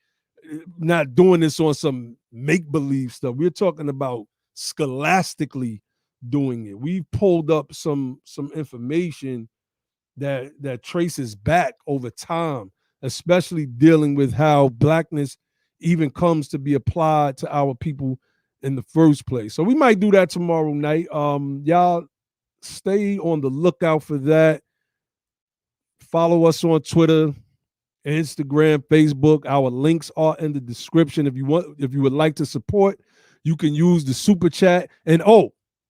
not doing this on some make-believe stuff. We're talking about scholastically doing it. We've pulled up some information that traces back over time, especially dealing with how blackness even comes to be applied to our people in the first place. So we might do that tomorrow night. Y'all stay on the lookout for that. Follow us on Twitter, Instagram, Facebook. Our links are in the description. If you would like to support, you can use the super chat. And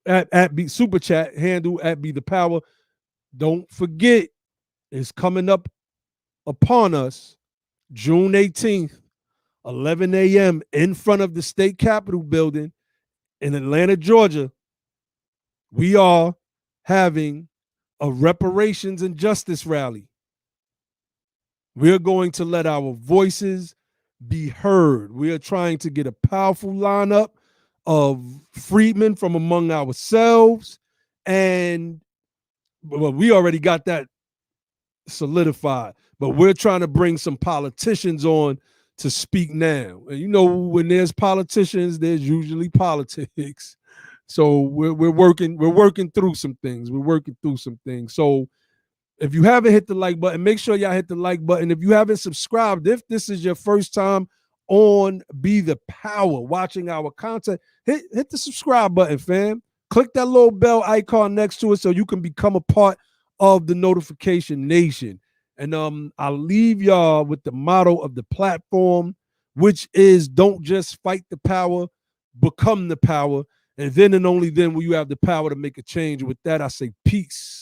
at super chat handle at BETHEPOWER. Don't forget, it's coming up upon us June 18th, 11 a.m. in front of the state capitol building in Atlanta, Georgia. We are having a reparations and justice rally. We're going to let our voices be heard. We are trying to get a powerful lineup of freedmen from among ourselves, and well, we already got that solidified, but we're trying to bring some politicians on to speak now. And when there's politicians, there's usually politics. So we're working through some things. So if you haven't hit the like button, make sure y'all hit the like button. If you haven't subscribed, if this is your first time on Be the Power watching our content, hit the subscribe button, fam. Click that little bell icon next to it so you can become a part of the notification nation. And I'll leave y'all with the motto of the platform, which is don't just fight the power, become the power. And then and only then will you have the power to make a change. With that, I say peace.